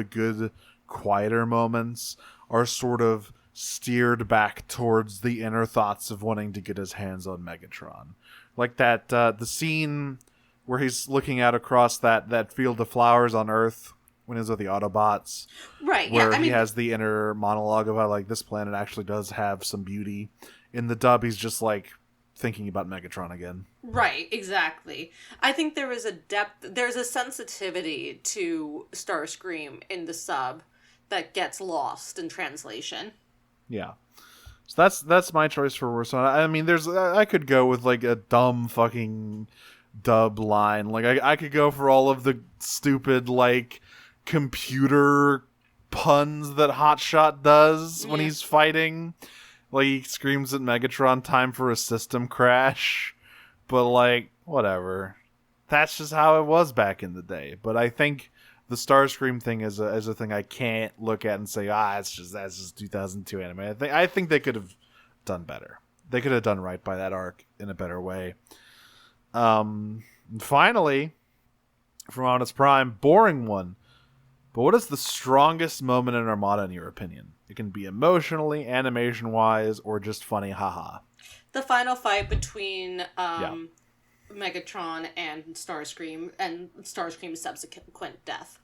good, quieter moments are sort of steered back towards the inner thoughts of wanting to get his hands on Megatron. Like that the scene where he's looking out across that field of flowers on Earth when he's with the Autobots. Right, where yeah. he has the inner monologue about, like, this planet actually does have some beauty. In the dub, he's just, like, thinking about Megatron again. Right, exactly. I think there is a depth, there's a sensitivity to Starscream in the sub that gets lost in translation. Yeah. So that's my choice for worst one. I mean, I could go with, like, a dumb fucking dub line. Like, I could go for all of the stupid, like, computer puns that Hotshot does when he's fighting. Like, he screams at Megatron, time for a system crash. But, like, whatever. That's just how it was back in the day. But I think the Starscream thing is a thing I can't look at and say, that's just 2002 anime. I think they could have done better. They could have done right by that arc in a better way. And finally, from Optimus Prime, boring one. But what is the strongest moment in Armada, in your opinion? It can be emotionally, animation-wise, or just funny, haha. The final fight between Megatron and Starscream's subsequent death.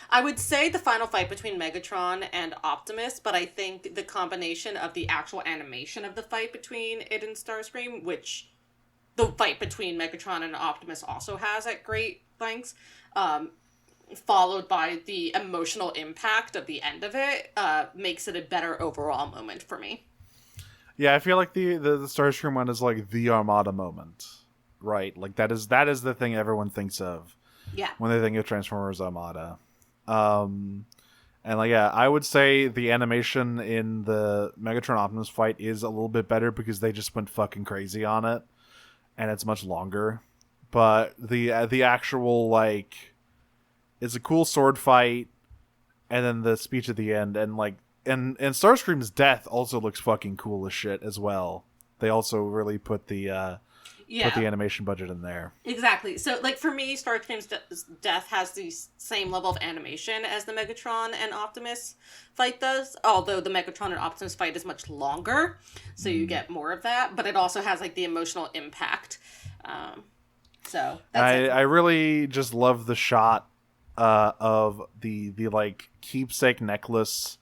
I would say the final fight between Megatron and Optimus, but I think the combination of the actual animation of the fight between it and Starscream, which the fight between Megatron and Optimus also has at great lengths, followed by the emotional impact of the end of it, makes it a better overall moment for me. Yeah, I feel like the Starscream one is like the Armada moment, right? Like that is the thing everyone thinks of when they think of Transformers Armada. And like, yeah, I would say the animation in the Megatron Optimus fight is a little bit better because they just went fucking crazy on it, and it's much longer. But the actual, like, it's a cool sword fight, and then the speech at the end, and like, and Starscream's death also looks fucking cool as shit as well. They also really put the animation budget in there. Exactly. So, like, for me, Starscream's death has the same level of animation as the Megatron and Optimus fight does, although the Megatron and Optimus fight is much longer, so you get more of that, but it also has, like, the emotional impact. So, that's it. I really just love the shot of the like keepsake necklace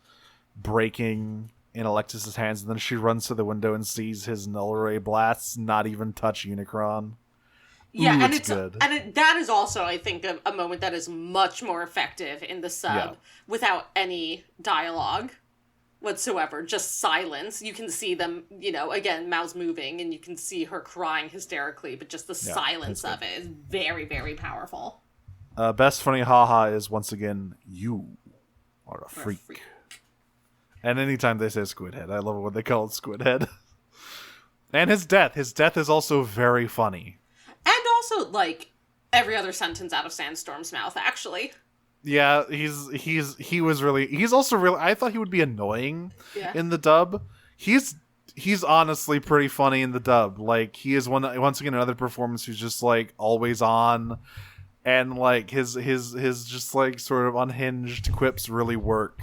breaking in Alexis's hands, and then she runs to the window and sees his null ray blasts not even touch Unicron. Yeah, Ooh, and it's good. That is also, I think, a moment that is much more effective in the sub without any dialogue whatsoever, just silence. You can see them, you know, again, mouths moving, and you can see her crying hysterically, but just the silence of it is very, very powerful. Best funny haha is, once again, you are a freak. And anytime they say Squidhead, I love it when they call it Squidhead. And his death is also very funny. And also, like, every other sentence out of Sandstorm's mouth, actually. Yeah, he's also really, I thought he would be annoying in the dub. He's honestly pretty funny in the dub. Like, he is once again another performance who's just, like, always on. And, like, his just, like, sort of unhinged quips really work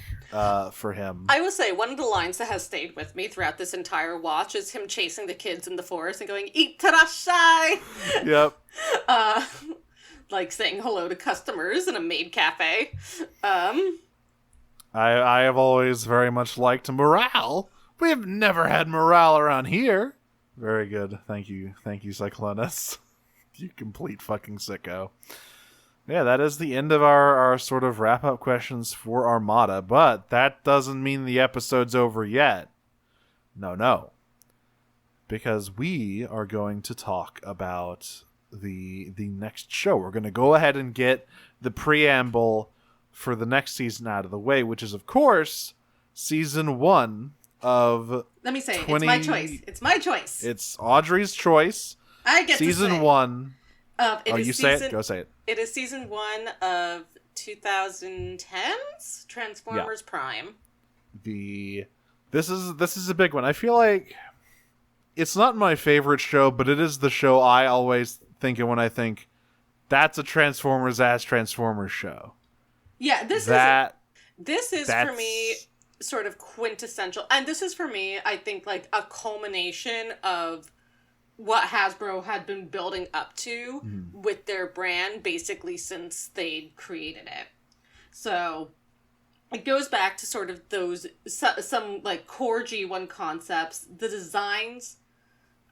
for him. I will say, one of the lines that has stayed with me throughout this entire watch is him chasing the kids in the forest and going, "Itterashai!" Yep. Like, saying hello to customers in a maid cafe. I have always very much liked morale. We have never had morale around here. Very good. Thank you, Cyclonus. You complete fucking sicko. Yeah, that is the end of our sort of wrap-up questions for Armada, but that doesn't mean the episode's over yet. No. because we are going to talk about the next show. We're going to go ahead and get the preamble for the next season out of the way, which is, of course, season 1 of... Let me say, it's my choice. It's my choice. It's Audrey's choice. I get season to say. 1. Say it? Go say it. It is season 1 of 2010's Transformers Prime. This is a big one. I feel like it's not my favorite show, but it is the show I always think of when I think that's a Transformers show. Yeah, this is for me sort of quintessential, and this is for me, I think, like a culmination of what Hasbro had been building up to with their brand basically since they created it. So it goes back to sort of those some like core G1 concepts, the designs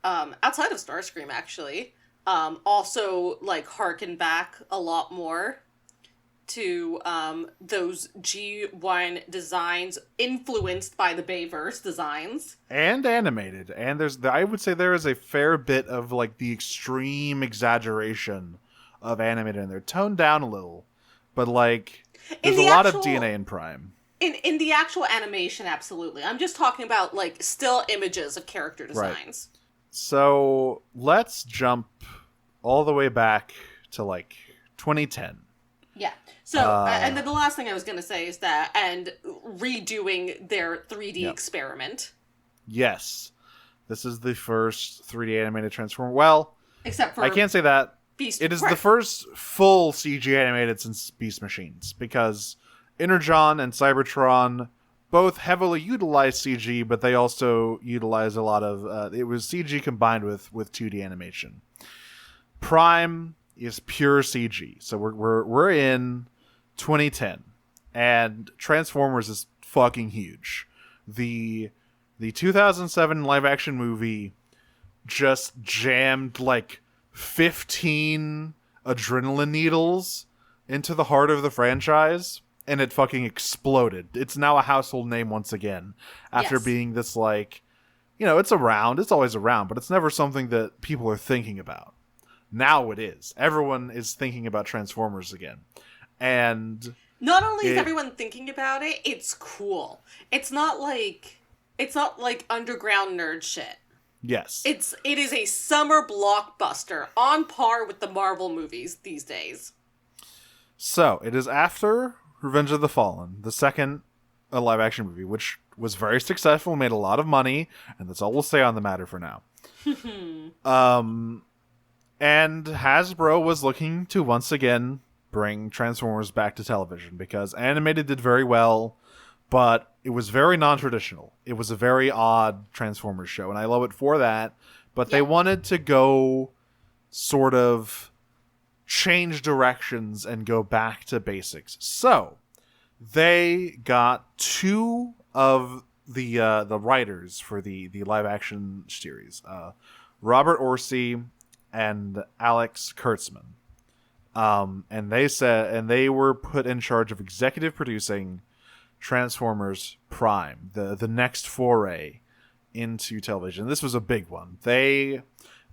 outside of Starscream actually also like harken back a lot more to those G1 designs influenced by the Bayverse designs. And animated. And I would say there is a fair bit of like the extreme exaggeration of animated in there. Toned down a little. But like there's a lot of DNA in Prime. In the actual animation, absolutely. I'm just talking about like still images of character designs. Right. So let's jump all the way back to like 2010. Yeah. So, and then the last thing I was going to say is that, and redoing their 3D experiment. Yes. This is the first 3D animated Transformer. Well, except for I can't say that. Beast. It is the first full CG animated since Beast Machines, because Energon and Cybertron both heavily utilize CG, but they also utilize a lot of, it was CG combined with 2D animation. Prime is pure CG. So we're in 2010, and Transformers is fucking huge. The 2007 live action movie just jammed like 15 adrenaline needles into the heart of the franchise, and it fucking exploded. It's now a household name once again after being this like, it's around, it's always around, but it's never something that people are thinking about. Now it is. Everyone is thinking about Transformers again. And not only is everyone thinking about it, it's cool. It's not like underground nerd shit. Yes. It is a summer blockbuster on par with the Marvel movies these days. So, it is after Revenge of the Fallen, the second live action movie, which was very successful, made a lot of money, and that's all we'll say on the matter for now. And Hasbro was looking to once again bring Transformers back to television, because animated did very well, but it was very non-traditional. It was a very odd Transformers show, and I love it for that. But they wanted to go sort of change directions and go back to basics. So they got two of the writers for the live action series, Robert Orci and Alex Kurtzman. And they were put in charge of executive producing Transformers Prime, the next foray into television. This was a big one.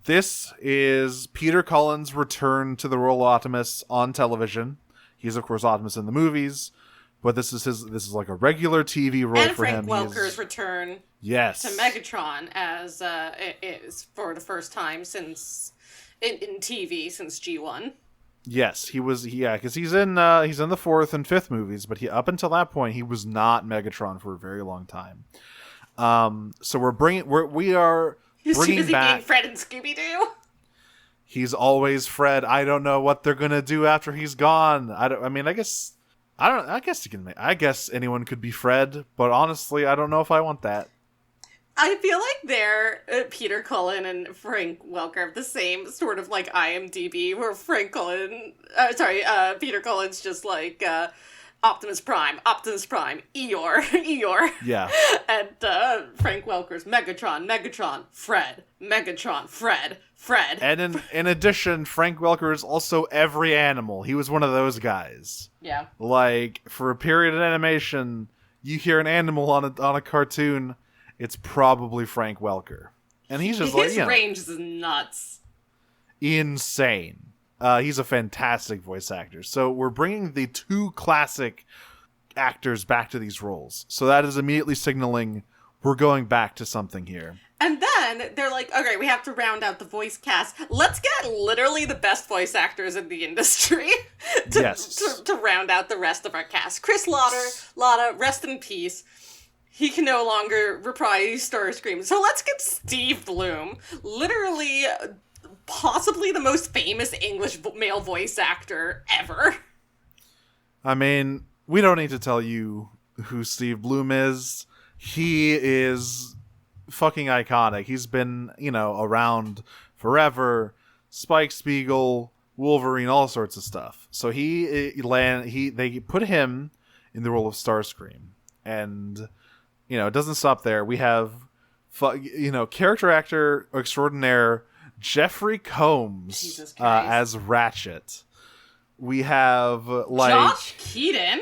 This is Peter Cullen's return to the role of Optimus on television. He's of course Optimus in the movies, but this is like a regular TV role for him. And Frank Welker's return. Yes. To Megatron as it is for the first time since in TV since G1. Yes, because he's in the fourth and fifth movies, but up until that point he was not Megatron for a very long time. So we are bringing back. Being Fred and Scooby-Doo? He's always Fred. I don't know what they're gonna do after he's gone. I guess anyone could be Fred, but honestly, I don't know if I want that. I feel like Peter Cullen and Frank Welker have the same sort of like IMDb, where Peter Cullen's just like Optimus Prime, Eeyore. Yeah. And Frank Welker's Megatron, Fred, Megatron, Fred. And in addition, Frank Welker is also every animal. He was one of those guys. Yeah. Like, for a period of animation, you hear an animal on a cartoon, it's probably Frank Welker. And he's just his range is nuts. Insane. He's a fantastic voice actor. So we're bringing the two classic actors back to these roles. So that is immediately signaling we're going back to something here. And then they're like, okay, we have to round out the voice cast. Let's get literally the best voice actors in the industry to round out the rest of our cast. Chris Latta, rest in peace. He can no longer reprise Starscream. So let's get Steve Bloom, literally possibly the most famous English male voice actor ever. I mean, we don't need to tell you who Steve Bloom is. He is fucking iconic. He's been, around forever. Spike Spiegel, Wolverine, all sorts of stuff. So they put him in the role of Starscream. And, it doesn't stop there. We have, character actor extraordinaire Jeffrey Combs as Ratchet. We have, Josh Keaton.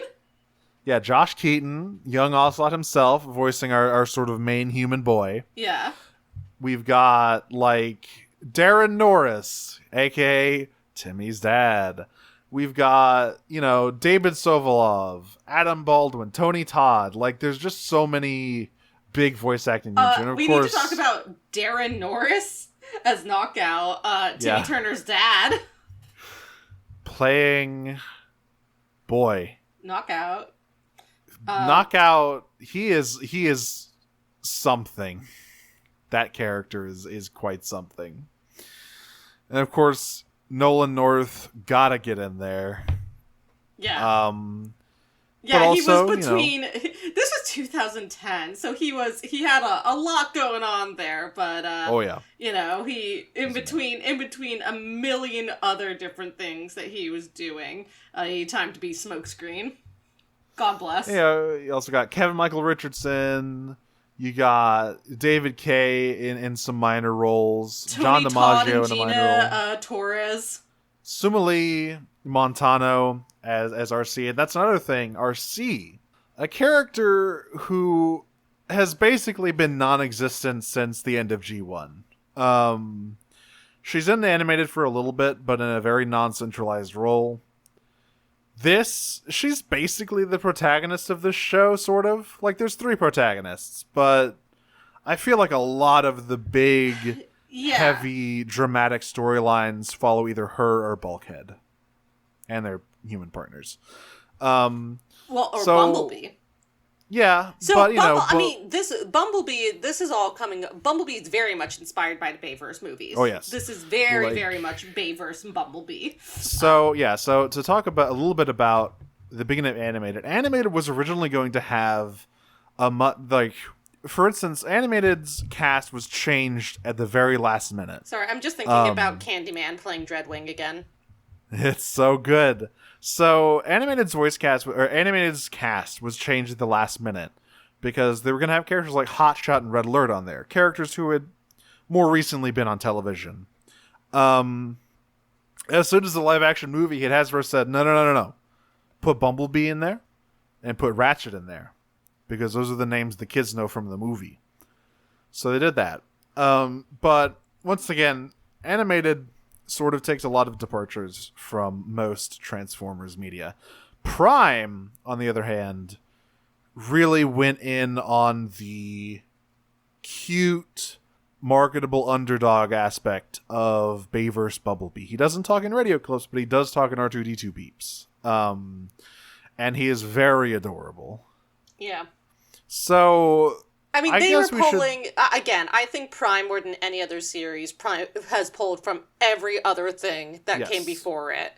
Yeah, Josh Keaton, young Ocelot himself, voicing our sort of main human boy. Yeah. We've got, Darren Norris, a.k.a. Timmy's dad. We've got, David Sovolov, Adam Baldwin, Tony Todd. There's just so many big voice acting names. And of we course, need to talk about Darren Norris as Knockout, Timmy Turner's dad. Playing boy. Knockout. Knockout, he is something. That character is quite something. And of course, Nolan North gotta get in there. Yeah. But also, he was between. This was 2010, so he had a lot going on there. But oh yeah, he in between a million other different things that he was doing. He time to be Smokescreen. God bless. Yeah, you also got Kevin Michael Richardson. You got David Kaye in some minor roles. Tony John Todd DiMaggio and in a minor role. Torres. Sumali Montano as RC. And that's another thing. RC, a character who has basically been non-existent since the end of G1. She's in the animated for a little bit, but in a very non-centralized role. She's basically the protagonist of this show, sort of. There's 3 protagonists, but I feel like a lot of the big, heavy, dramatic storylines follow either her or Bulkhead and their human partners. Bumblebee. Yeah, so but, Bumblebee, this is all coming. Bumblebee is very much inspired by the Bayverse movies. Oh, yes. This is very, very much Bayverse and Bumblebee. So to talk about a little bit about the beginning of Animated was originally going to have for instance, Animated's cast was changed at the very last minute. Sorry, I'm just thinking about Candyman playing Dreadwing again. It's so good. So Animated's cast was changed at the last minute because they were going to have characters like Hotshot and Red Alert on there, characters who had more recently been on television. As soon as the live action movie hit, Hasbro said, no. Put Bumblebee in there and put Ratchet in there because those are the names the kids know from the movie. So they did that. But once again, Animated sort of takes a lot of departures from most Transformers media. Prime, on the other hand, really went in on the cute, marketable underdog aspect of Bayverse Bumblebee. He doesn't talk in radio clips, but he does talk in R2-D2 beeps. And he is very adorable. Yeah. So they were pulling... Again, I think Prime, more than any other series, Prime has pulled from every other thing that came before it.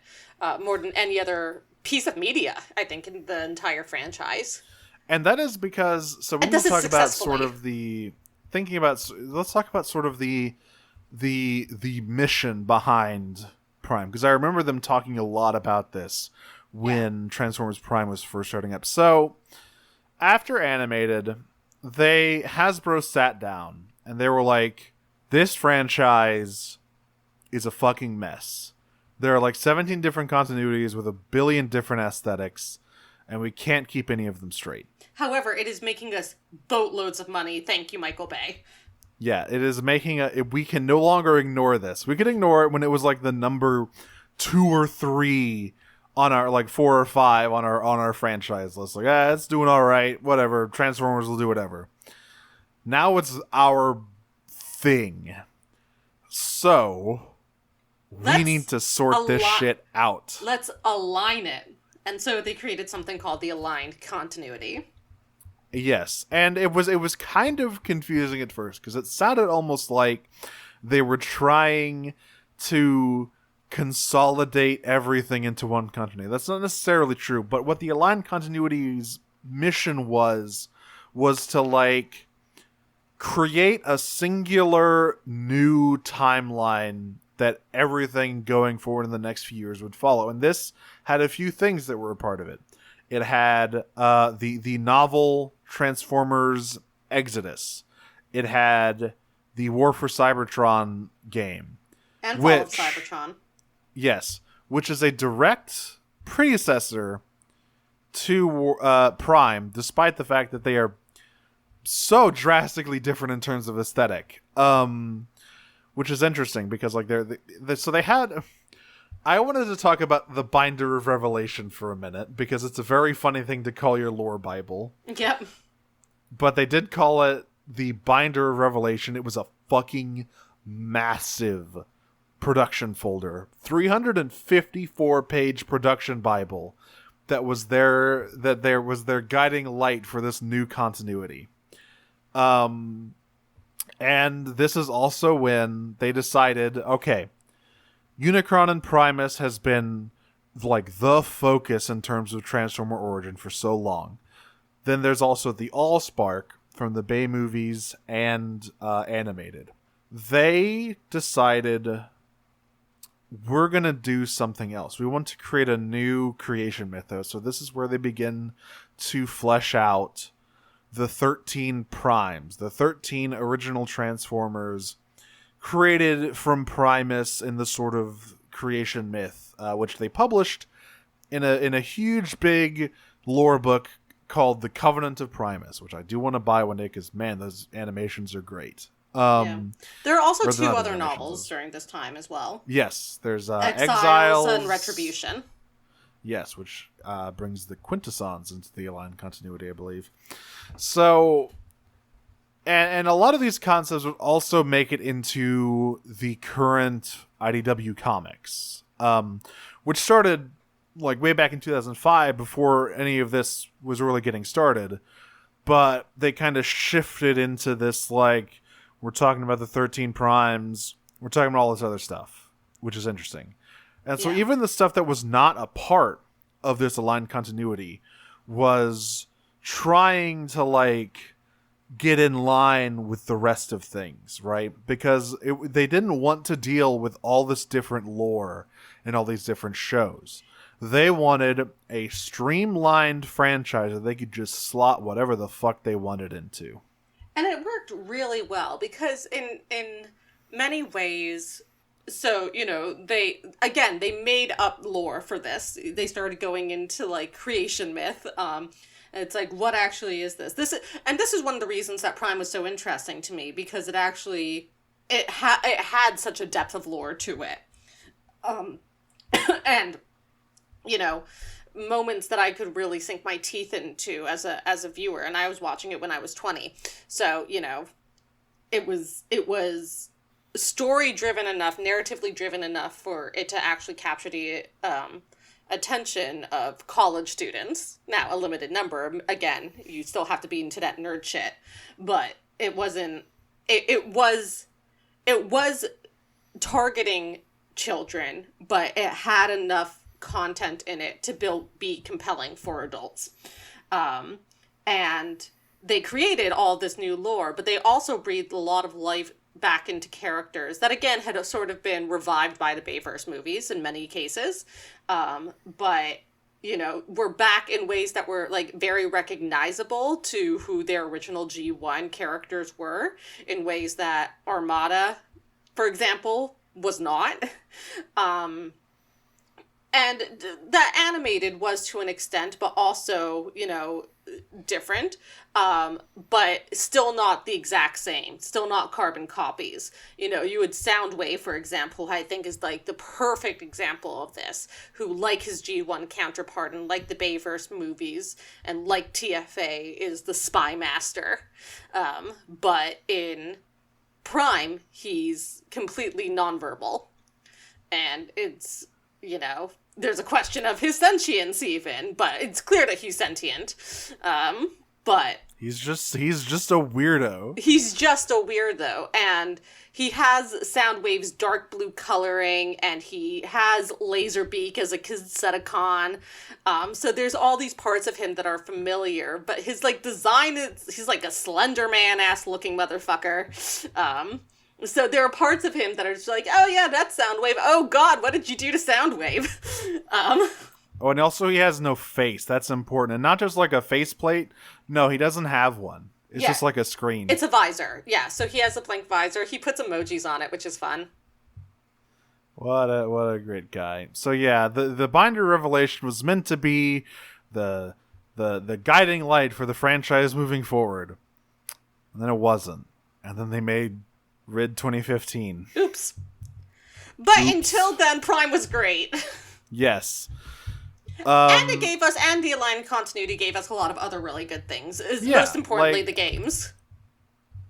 More than any other piece of media, I think, in the entire franchise. And that is because... So we need to talk about sort of the... Let's talk about sort of the mission behind Prime. Because I remember them talking a lot about this when Transformers Prime was first starting up. So, after Animated... Hasbro sat down and they were like, this franchise is a fucking mess. There are 17 different continuities with a billion different aesthetics, and we can't keep any of them straight. However, it is making us boatloads of money. Thank you, Michael Bay. Yeah, it is making we can no longer ignore this. We could ignore it when it was like the number 2 or 3 on our, like 4 or 5 on our franchise list. Like, it's doing all right, whatever. Transformers will do whatever. Now it's our thing. So we need to sort this shit out. Let's align it. And so they created something called the aligned continuity. Yes, and it was kind of confusing at first because it sounded almost like they were trying to consolidate everything into one continuity. That's not necessarily true, but what the aligned continuity's mission was to like create a singular new timeline that everything going forward in the next few years would follow. And this had a few things that were a part of it. It had the novel Transformers Exodus. It had the War for Cybertron game. And Fall of Cybertron. Yes, which is a direct predecessor to Prime, despite the fact that they are so drastically different in terms of aesthetic. Which is interesting because like so they had. I wanted to talk about the Binder of Revelation for a minute because it's a very funny thing to call your lore Bible. Yep. But they did call it the Binder of Revelation. It was a fucking massive production folder, 354-page production Bible that was their guiding light for this new continuity. And this is also when they decided, okay, Unicron and Primus has been like the focus in terms of Transformer origin for so long. Then there's also the Allspark from the Bay movies and animated. They decided we're going to do something else. We want to create a new creation mythos. So this is where they begin to flesh out the 13 primes, the 13 original Transformers created from Primus in the sort of creation myth, which they published in a huge, big lore book called The Covenant of Primus, which I do want to buy one day because, man, those animations are great. Yeah. There are also 2 other novels during this time as well. Yes, there's Exiles and Retribution. Yes, which brings the quintessence into the aligned continuity, I believe. So, and a lot of these concepts would also make it into the current IDW comics, which started like way back in 2005 before any of this was really getting started. But they kind of shifted into this, like, we're talking about the 13 primes, we're talking about all this other stuff, which is interesting. And so even the stuff that was not a part of this aligned continuity was trying to, like, get in line with the rest of things, right? Because they didn't want to deal with all this different lore and all these different shows. They wanted a streamlined franchise that they could just slot whatever the fuck they wanted into. And it worked really well because in many ways, so, you know, they made up lore for this. They started going into, like, creation myth. It's like, what actually is this? This is one of the reasons that Prime was so interesting to me, because it actually, it had such a depth of lore to it. And, you know, moments that I could really sink my teeth into as a viewer, and I was watching it when I was 20. So, you know, it was story driven enough, narratively driven enough for it to actually capture the attention of college students. Now, a limited number, again, you still have to be into that nerd shit, but it wasn't, it was targeting children, but it had enough content in it to be compelling for adults. And they created all this new lore, but they also breathed a lot of life back into characters that, again, had sort of been revived by the Bayverse movies in many cases. But, you know, were back in ways that were, like, very recognizable to who their original G1 characters were, in ways that Armada, for example, was not. And that animated was to an extent, but also, you know, different, but still not the exact same, still not carbon copies. You know, you would Soundwave, for example, I think is like the perfect example of this, who, like his G1 counterpart and like the Bayverse movies and like TFA, is the spy master. But in Prime, he's completely nonverbal. And it's, you know, there's a question of his sentience even, but it's clear that he's sentient. But he's just a weirdo. He's just a weirdo, and he has Soundwave's dark blue coloring, and he has Laserbeak as a Decepticon. So there's all these parts of him that are familiar, but his like design he's like a Slender Man-ass looking motherfucker. So there are parts of him that are just like, oh yeah, that's Soundwave. Oh god, what did you do to Soundwave? Oh, and also he has no face. That's important. And not just like a faceplate. No, he doesn't have one. It's just like a screen. It's a visor. Yeah, so he has a blank visor. He puts emojis on it, which is fun. What a great guy. So yeah, the Binder Revelation was meant to be the guiding light for the franchise moving forward. And then it wasn't. And then they made Rid 2015. Oops. But until then, Prime was great. Yes. And it gave us, and the aligned continuity gave us a lot of other really good things. Most importantly, the games.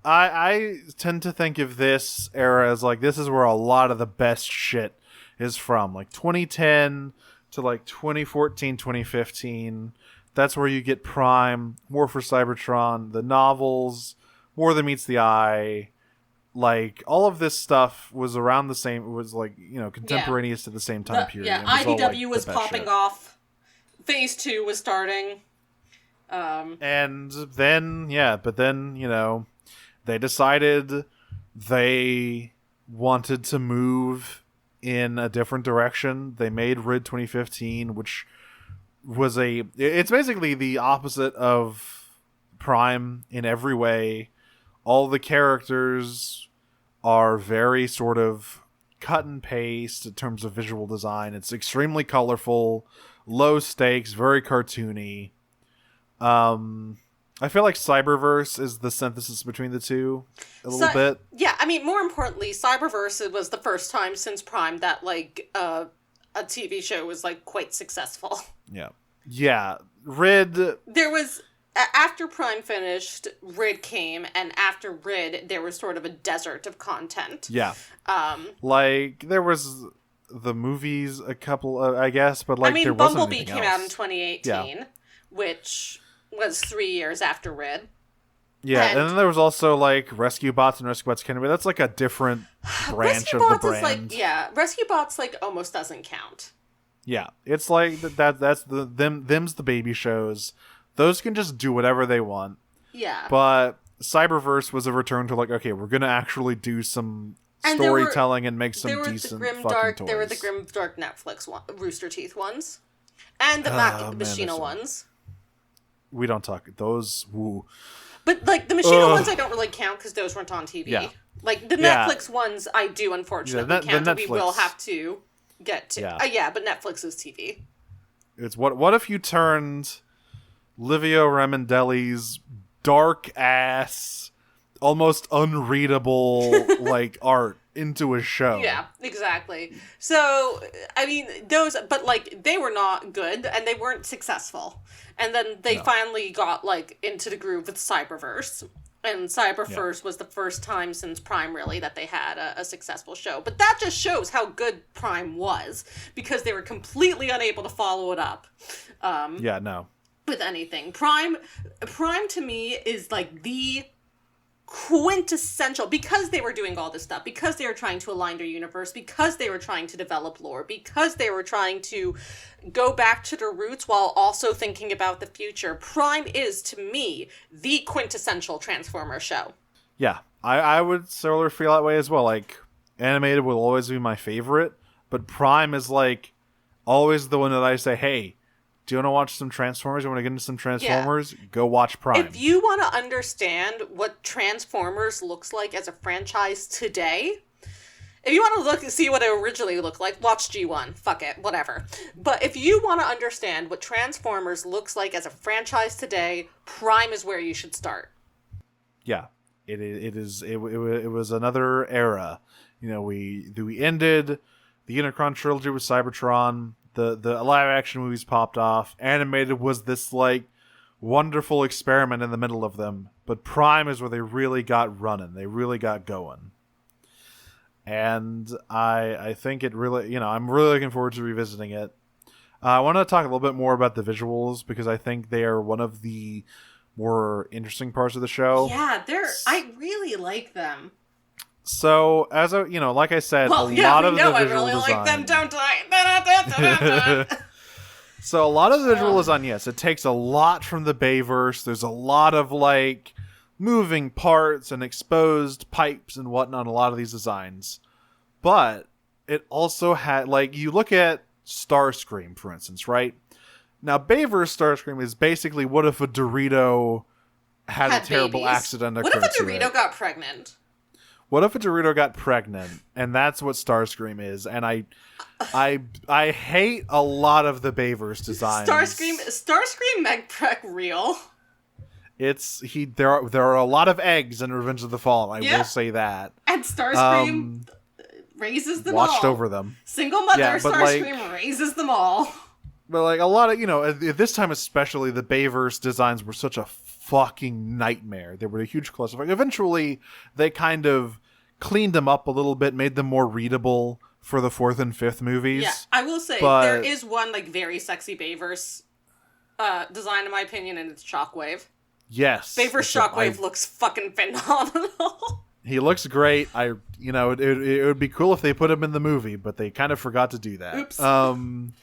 I tend to think of this era as like, this is where a lot of the best shit is from. Like 2010 to like 2014, 2015. That's where you get Prime, War for Cybertron, the novels, More Than Meets the Eye. Like, all of this stuff was around the same, it was like, you know, contemporaneous to the same time period. Yeah, IDW was popping off. Phase 2 was starting. And then, you know, they decided they wanted to move in a different direction. They made Rid 2015, which was it's basically the opposite of Prime in every way. All the characters are very sort of cut and paste in terms of visual design. It's extremely colorful, low stakes, very cartoony. I feel like Cyberverse is the synthesis between the two a little bit. Yeah, I mean, more importantly, Cyberverse was the first time since Prime that, like, a TV show was, like, quite successful. Yeah. Yeah. Rid... There was... After Prime finished, Rid came, and after Rid, there was sort of a desert of content. Yeah. Like, there was the movies, a couple, I guess, but, like, there wasn't Bumblebee anything came else. out in 2018, which was 3 years after Rid. Yeah, and then there was also, like, Rescue Bots and Rescue Bots Canada. That's, like, a different branch of the brand. Is like, Rescue Bots, like, almost doesn't count. Yeah, it's like, that's them's the baby shows. Those can just do whatever they want. Yeah. But Cyberverse was a return to, like, okay, we're going to actually do some storytelling and make some decent fucking toys. There were the Grimdark Netflix Rooster Teeth ones. And the Machina ones. We don't talk... Those... Woo. But, like, the Machina ones I don't really count because those weren't on TV. Yeah. Like, the Netflix ones I do, unfortunately, count, and we will have to get to... Yeah. But Netflix is TV. It's what if you turned Livio Remendelli's dark-ass, almost unreadable, like, art into a show? Yeah, exactly. So, I mean, those... But, like, they were not good, and they weren't successful. And then they finally got, like, into the groove with Cyberverse. And Cyberverse was the first time since Prime, really, that they had a successful show. But that just shows how good Prime was, because they were completely unable to follow it up. With anything. Prime to me is, like, the quintessential, because they were doing all this stuff, because they were trying to align their universe, because they were trying to develop lore, because they were trying to go back to their roots while also thinking about the future. Prime is, to me, the quintessential Transformer show. Yeah, I would sort of feel that way as well. Like, animated will always be my favorite, but Prime is, like, always the one that I say, hey, do you want to watch some Transformers? You want to get into some Transformers? Yeah. Go watch Prime. If you want to understand what Transformers looks like as a franchise today, If you want to see what it originally looked like, watch G1. Fuck it, whatever. But if you want to understand what Transformers looks like as a franchise today, Prime is where you should start. Yeah, it was another era. You know, we ended the Unicron trilogy with Cybertron. The live action movies popped off. Animated was this like wonderful experiment in the middle of them. But Prime is where they really got running. They really got going. And I think it really, you know, I'm really looking forward to revisiting it. I want to talk a little bit more about the visuals because I think they are one of the more interesting parts of the show. Yeah, I really like them. So, like I said, well, a lot of the visual I really design... like them, don't I? So, a lot of the visual design, yes, it takes a lot from the Bayverse. There's a lot of, like, moving parts and exposed pipes and whatnot, a lot of these designs. But it also had, like, you look at Starscream, for instance, right? Now, Bayverse Starscream is basically what if a Dorito had a terrible babies. accident occur What if a to Dorito it? got pregnant? What if a Dorito got pregnant? And that's what Starscream is. And I hate a lot of the Bayverse designs. Starscream Megpreg real. There are a lot of eggs in Revenge of the Fallen. I will say that. And Starscream raises them all. Watched over them. Single mother Starscream raises them all. But like a lot of, at this time especially, the Bayverse designs were such a fucking nightmare. They were a huge clusterfuck. Eventually, they kind of cleaned them up a little bit, made them more readable for the 4th and 5th movies. Yeah, I will say, there is one like very sexy Bayverse design in my opinion, and it's Shockwave. Yes. Bayverse Shockwave looks fucking phenomenal. He looks great. It would be cool if they put him in the movie, but they kind of forgot to do that. Oops.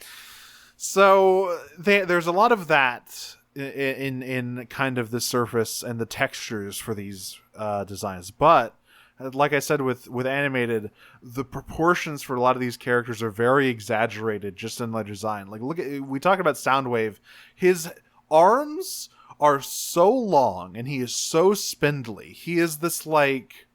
So there's a lot of that in kind of the surface and the textures for these designs. But like I said, with animated, the proportions for a lot of these characters are very exaggerated just in their design. Like we talked about Soundwave. His arms are so long and he is so spindly. He is this like,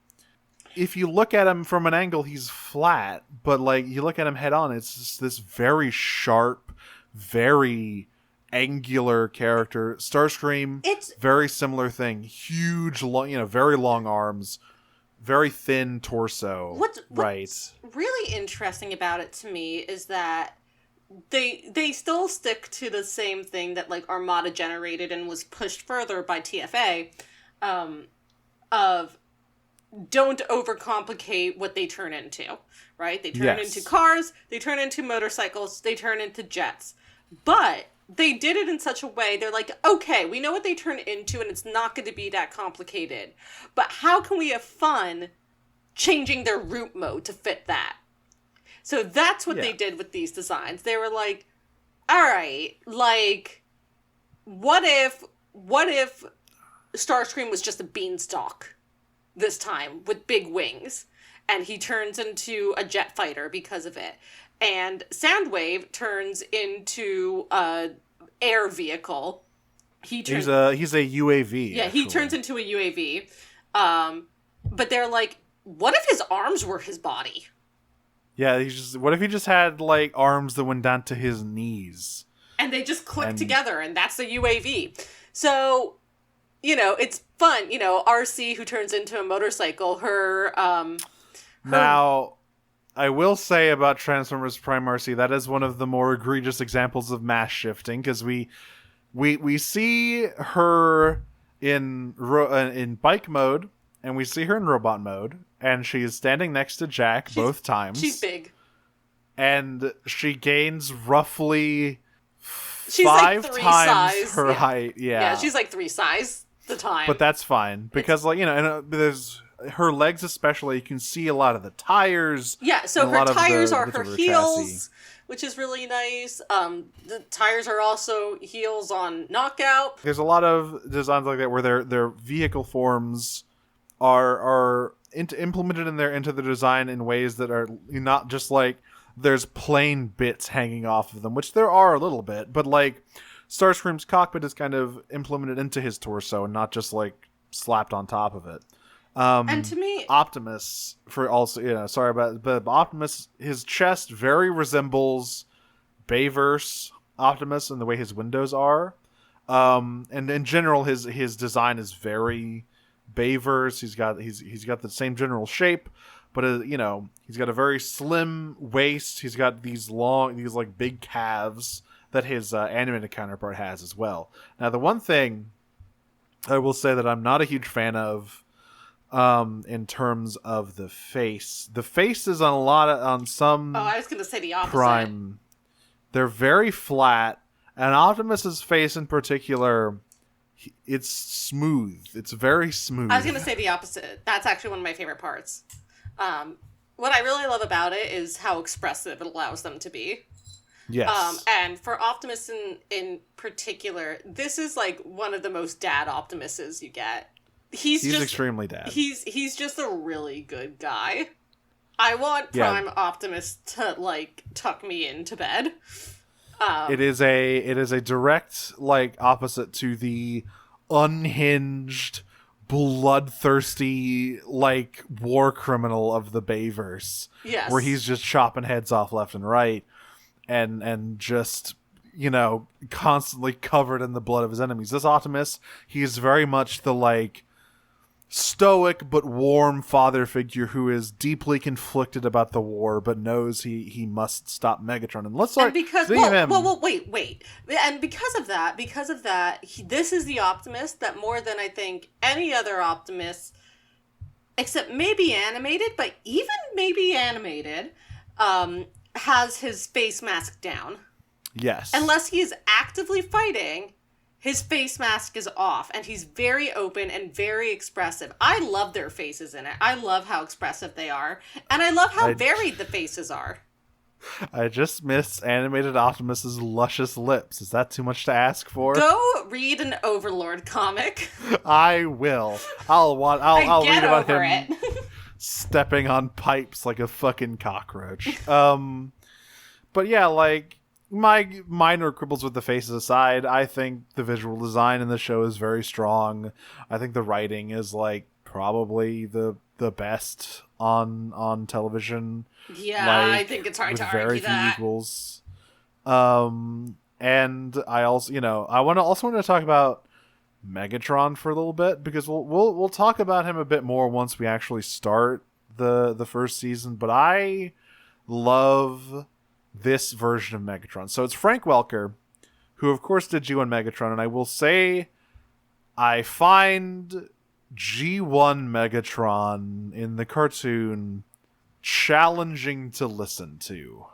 if you look at him from an angle, he's flat, but like you look at him head on, it's just this very sharp, very angular character. Starscream, it's very similar thing. Huge, long, very long arms, very thin torso. What's really interesting about it to me is that they still stick to the same thing that like Armada generated and was pushed further by TFA, of don't overcomplicate what they turn into, right? They turn into cars, they turn into motorcycles, they turn into jets. But they did it in such a way, they're like, okay, we know what they turn into and it's not going to be that complicated. But how can we have fun changing their route mode to fit that? So that's what they did with these designs. They were like, all right, like, what if Starscream was just a beanstalk this time with big wings, and he turns into a jet fighter because of it, and Soundwave turns into a air vehicle. He's a UAV. Yeah, actually. He turns into a UAV. But they're like, what if his arms were his body? Yeah, what if he just had like arms that went down to his knees? And they just click together, and that's a UAV. So, it's fun. RC, who turns into a motorcycle, Now, I will say about Transformers Prime RC, that is one of the more egregious examples of mass shifting, because we see her in bike mode, and we see her in robot mode, and she is standing next to Jack both times. She's big. And she gains roughly she's 5 like 3 times size. her height. Yeah, she's like 3 size the time. But that's fine, because there's her legs especially, you can see a lot of the tires. Yeah, so her tires are her heels, which is really nice. The tires are also heels on Knockout. There's a lot of designs like that where their vehicle forms are implemented into the design in ways that are not just like there's plain bits hanging off of them, which there are a little bit, but like Starscream's cockpit is kind of implemented into his torso and not just like slapped on top of it. And to me, Optimus, for also, sorry about, but Optimus, his chest very resembles Bayverse Optimus in the way his windows are. And in general, his design is very Bayverse. He's got the same general shape, but he's got a very slim waist. He's got these like big calves that his animated counterpart has as well. Now, the one thing I will say that I'm not a huge fan of, in terms of the face. The face is on some. Oh, I was going to say the opposite. Prime. They're very flat, and Optimus's face in particular, it's smooth. It's very smooth. I was going to say the opposite. That's actually one of my favorite parts. What I really love about it is how expressive it allows them to be. Yes. And for Optimus in particular, this is like one of the most dad Optimuses you get. He's just extremely dad. He's just a really good guy. I want Prime Optimus to like tuck me into bed. It is a direct like opposite to the unhinged, bloodthirsty like war criminal of the Bayverse. Yes. Where he's just chopping heads off left and right and just constantly covered in the blood of his enemies. This Optimus, he is very much the like stoic but warm father figure who is deeply conflicted about the war but knows he must stop Megatron. And let's start. Wait. And because of that, this is the Optimus that more than I think any other Optimus, except maybe animated, but even maybe animated, has his face mask down. Yes. Unless he is actively fighting, his face mask is off, and he's very open and very expressive. I love their faces in it. I love how expressive they are, and I love how varied the faces are. I just miss animated Optimus's luscious lips. Is that too much to ask for? Go read an Overlord comic. I will. I'll read about him it. stepping on pipes like a fucking cockroach. But yeah, like, my minor quibbles with the faces aside, I think the visual design in the show is very strong. I think the writing is like probably the best on television. Yeah, like, I think it's hard to very argue few that. equals. And I also, I want to talk about Megatron for a little bit, because we'll talk about him a bit more once we actually start the first season. But I love this version of Megatron. So it's Frank Welker, who of course did G1 Megatron, and I will say I find G1 Megatron in the cartoon challenging to listen to.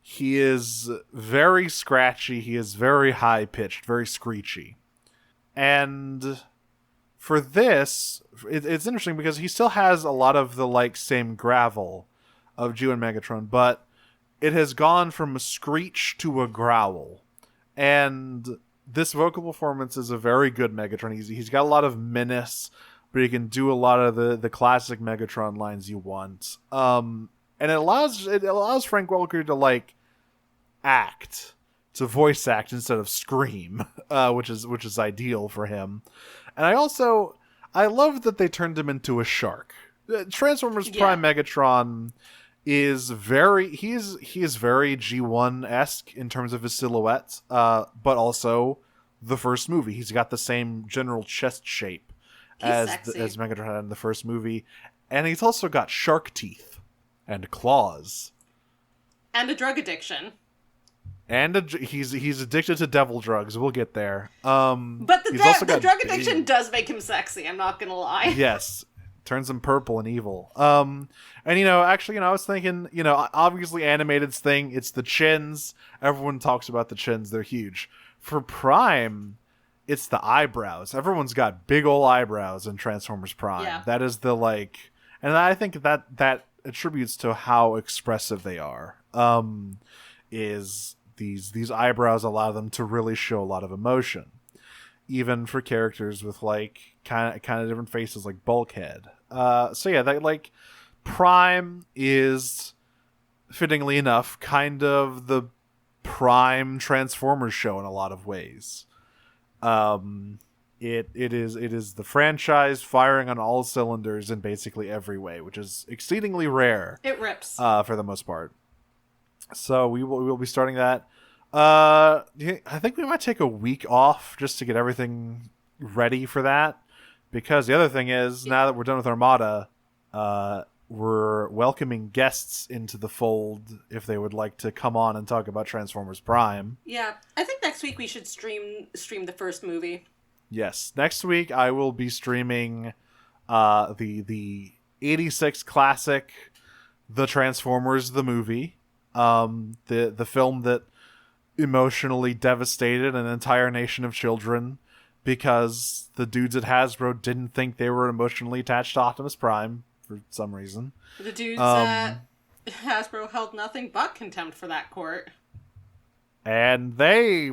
He is very scratchy, he is very high-pitched, very screechy. And for this, it's interesting because he still has a lot of the like same gravel of G1 Megatron, but it has gone from a screech to a growl. And this vocal performance is a very good Megatron. He's got a lot of menace, but he can do a lot of the classic Megatron lines you want. And it allows Frank Welker to like act, to voice act instead of scream, which is ideal for him. And I love that they turned him into a shark. Transformers Prime Megatron is very very G1-esque in terms of his silhouette, but also the first movie. He's got the same general chest shape as Megatron had in the first movie, and he's also got shark teeth and claws and a drug addiction. And he's addicted to devil drugs. We'll get there. But the drug addiction does make him sexy. I'm not gonna lie. Yes. Turns him purple and evil. And actually, I was thinking, obviously animated's thing, it's the chins. Everyone talks about the chins, they're huge. For Prime, it's the eyebrows. Everyone's got big ol' eyebrows in Transformers Prime. Yeah. That is the like, and I think that attributes to how expressive they are. Is these eyebrows allow them to really show a lot of emotion, even for characters with like kind of different faces, like Bulkhead. So yeah, that like Prime is, fittingly enough, kind of the Prime Transformers show in a lot of ways. It is the franchise firing on all cylinders in basically every way, which is exceedingly rare. It rips. For the most part. So we will be starting that. I think we might take a week off just to get everything ready for that. Because the other thing is, now that we're done with Armada, we're welcoming guests into the fold if they would like to come on and talk about Transformers Prime. Yeah, I think next week we should stream the first movie. Yes, next week I will be streaming the 86 classic, The Transformers the movie, the film that emotionally devastated an entire nation of children because the dudes at Hasbro didn't think they were emotionally attached to Optimus Prime for some reason. The dudes at Hasbro held nothing but contempt for that court. And they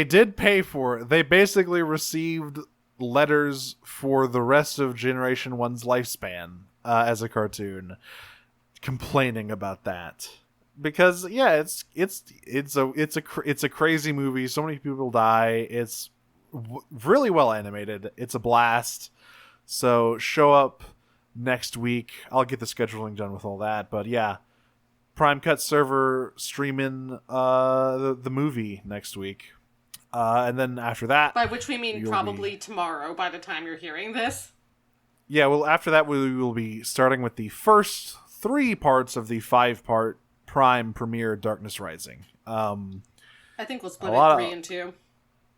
did pay for it. They basically received letters for the rest of Generation 1's lifespan as a cartoon, complaining about that. Because yeah, it's a crazy movie. So many people die. It's really well animated. It's a blast. So show up next week. I'll get the scheduling done with all that. But yeah, Prime Cut server streaming the movie next week. And then after that... By which we mean probably tomorrow by the time you're hearing this. Yeah, well, after that we will be starting with the first 3 parts of the 5-part Prime premiere Darkness Rising. I think we'll split it 3 and 2.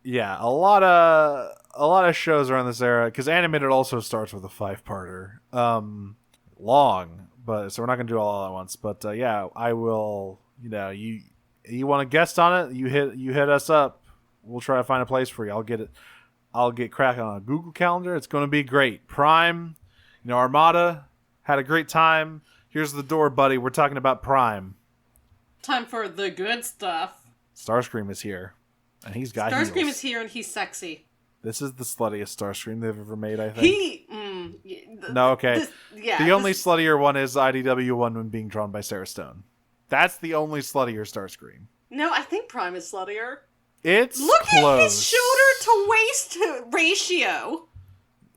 Yeah, a lot of shows around this era, because Animated also starts with a 5-parter. Long, but so we're not going to do it all at once. But yeah, I will, you want a guest on it, you hit us up. We'll try to find a place for you. I'll get cracking on a Google Calendar. It's going to be great. Prime, Armada, had a great time. Here's the door, buddy. We're talking about Prime. Time for the good stuff. Starscream is here. And he's got Starscream heels. is here and he's sexy. This is the sluttiest Starscream they've ever made, I think. No, okay. The only sluttier one is IDW one when being drawn by Sarah Stone. That's the only sluttier Starscream. No, I think Prime is sluttier. It's Look close. At his shoulder to waist ratio.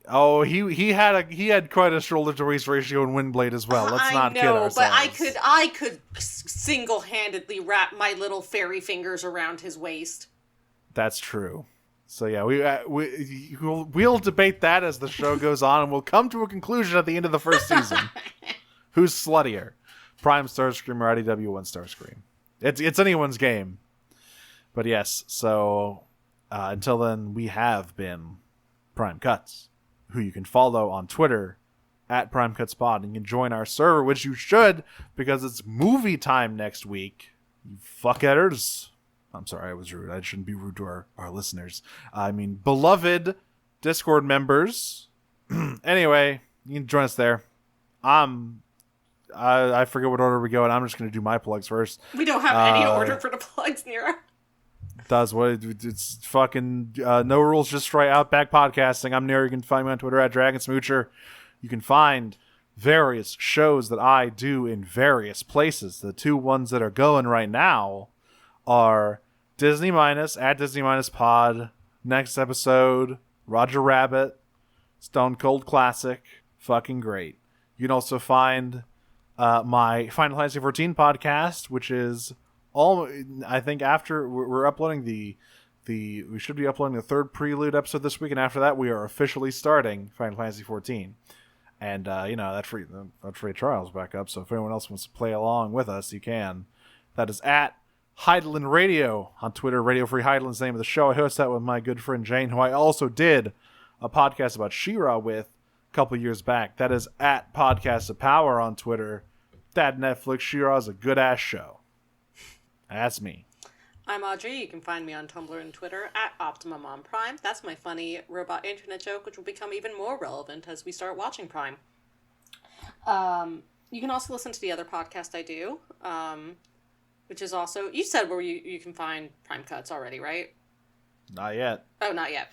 Oh, he had quite a shoulder to waist ratio in Windblade as well. Let's not kid ourselves. But I could single-handedly wrap my little fairy fingers around his waist. That's true. So yeah, we'll debate that as the show goes on, and we'll come to a conclusion at the end of the first season. Who's sluttier, Prime Starscream or IDW1 Starscream? It's anyone's game. But yes, so until then, we have been Prime Cuts, who you can follow on Twitter at PrimeCutsPod, and you can join our server, which you should, because it's movie time next week. You fuckheaders. I'm sorry, I was rude. I shouldn't be rude to our listeners. I mean, beloved Discord members. Anyway, you can join us there. I forget what order we go, and I'm just going to do my plugs first. We don't have any order for the plugs, Nero. It's fucking no rules, just right Outback Podcasting. I'm Nero. You can find me on Twitter at DragonSmoocher. You can find various shows that I do in various places. The 2 ones that are going right now are Disney Minus at Disney Minus Pod. Next episode, Roger Rabbit, Stone Cold Classic, fucking great. You can also find my Final Fantasy 14 podcast, which is I think after we're uploading we should be uploading the 3rd prelude episode this week, and after that we are officially starting Final Fantasy 14. And that free trial's back up, so if anyone else wants to play along with us, you can. That is at Heidelin Radio on Twitter. Radio Free Heidelin's the name of the show. I host that with my good friend Jane, who I also did a podcast about She-Ra with a couple years back. That is at Podcast of Power on Twitter. That Netflix She-Ra is a good ass show. That's me. I'm Audrey. You can find me on Tumblr and Twitter at Optimum on Prime. That's my funny robot internet joke, which will become even more relevant as we start watching Prime. You can also listen to the other podcast I do, which is also... You said where you can find Prime Cuts already, right? Not yet. Oh, not yet.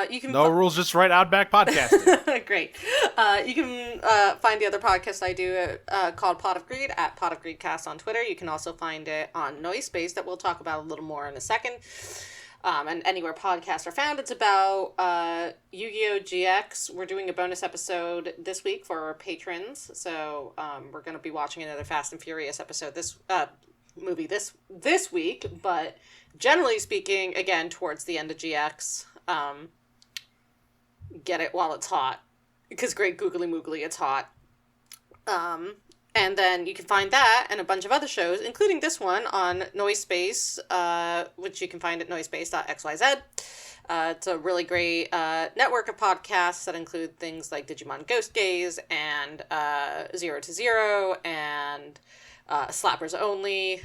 You can no rules, just right Outback Podcasting. Great. You can find the other podcast I do called Pot of Greed at Pot of Greed Cast on Twitter. You can also find it on Noise Space that we'll talk about a little more in a second. and anywhere podcasts are found. It's about Yu-Gi-Oh! GX. We're doing a bonus episode this week for our patrons, so we're going to be watching another Fast and Furious episode this week, but generally speaking, again, towards the end of GX, get it while it's hot, because great googly moogly, it's hot. And then you can find that and a bunch of other shows, including this one on Noisepace, which you can find at noisepace.xyz. It's a really great network of podcasts that include things like Digimon Ghost Gaze and 0 to 0 and Slappers Only.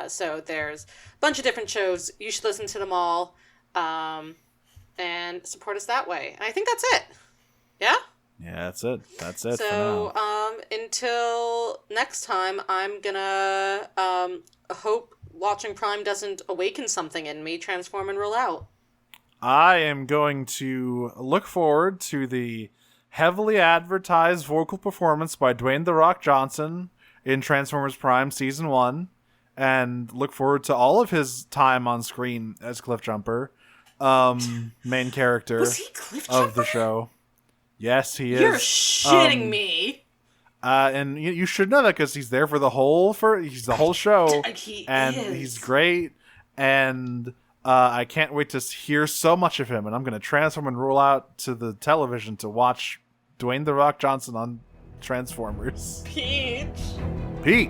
So there's a bunch of different shows. You should listen to them all and support us that way. And I think that's it. Yeah? Yeah, that's it. That's it so, for now. Until next time, I'm gonna hope watching Prime doesn't awaken something in me, transform and roll out. I am going to look forward to the heavily advertised vocal performance by Dwayne "The Rock" Johnson in Transformers Prime Season 1, and look forward to all of his time on screen as Cliffjumper, main character Was he Cliffjumper? of the show. Yes, he is. You're shitting me. And you should know that because he's there for he's the whole show, and is. he's great. And I can't wait to hear so much of him. And I'm going to transform and roll out to the television to watch Dwayne "The Rock" Johnson on Transformers. Peach. Peach.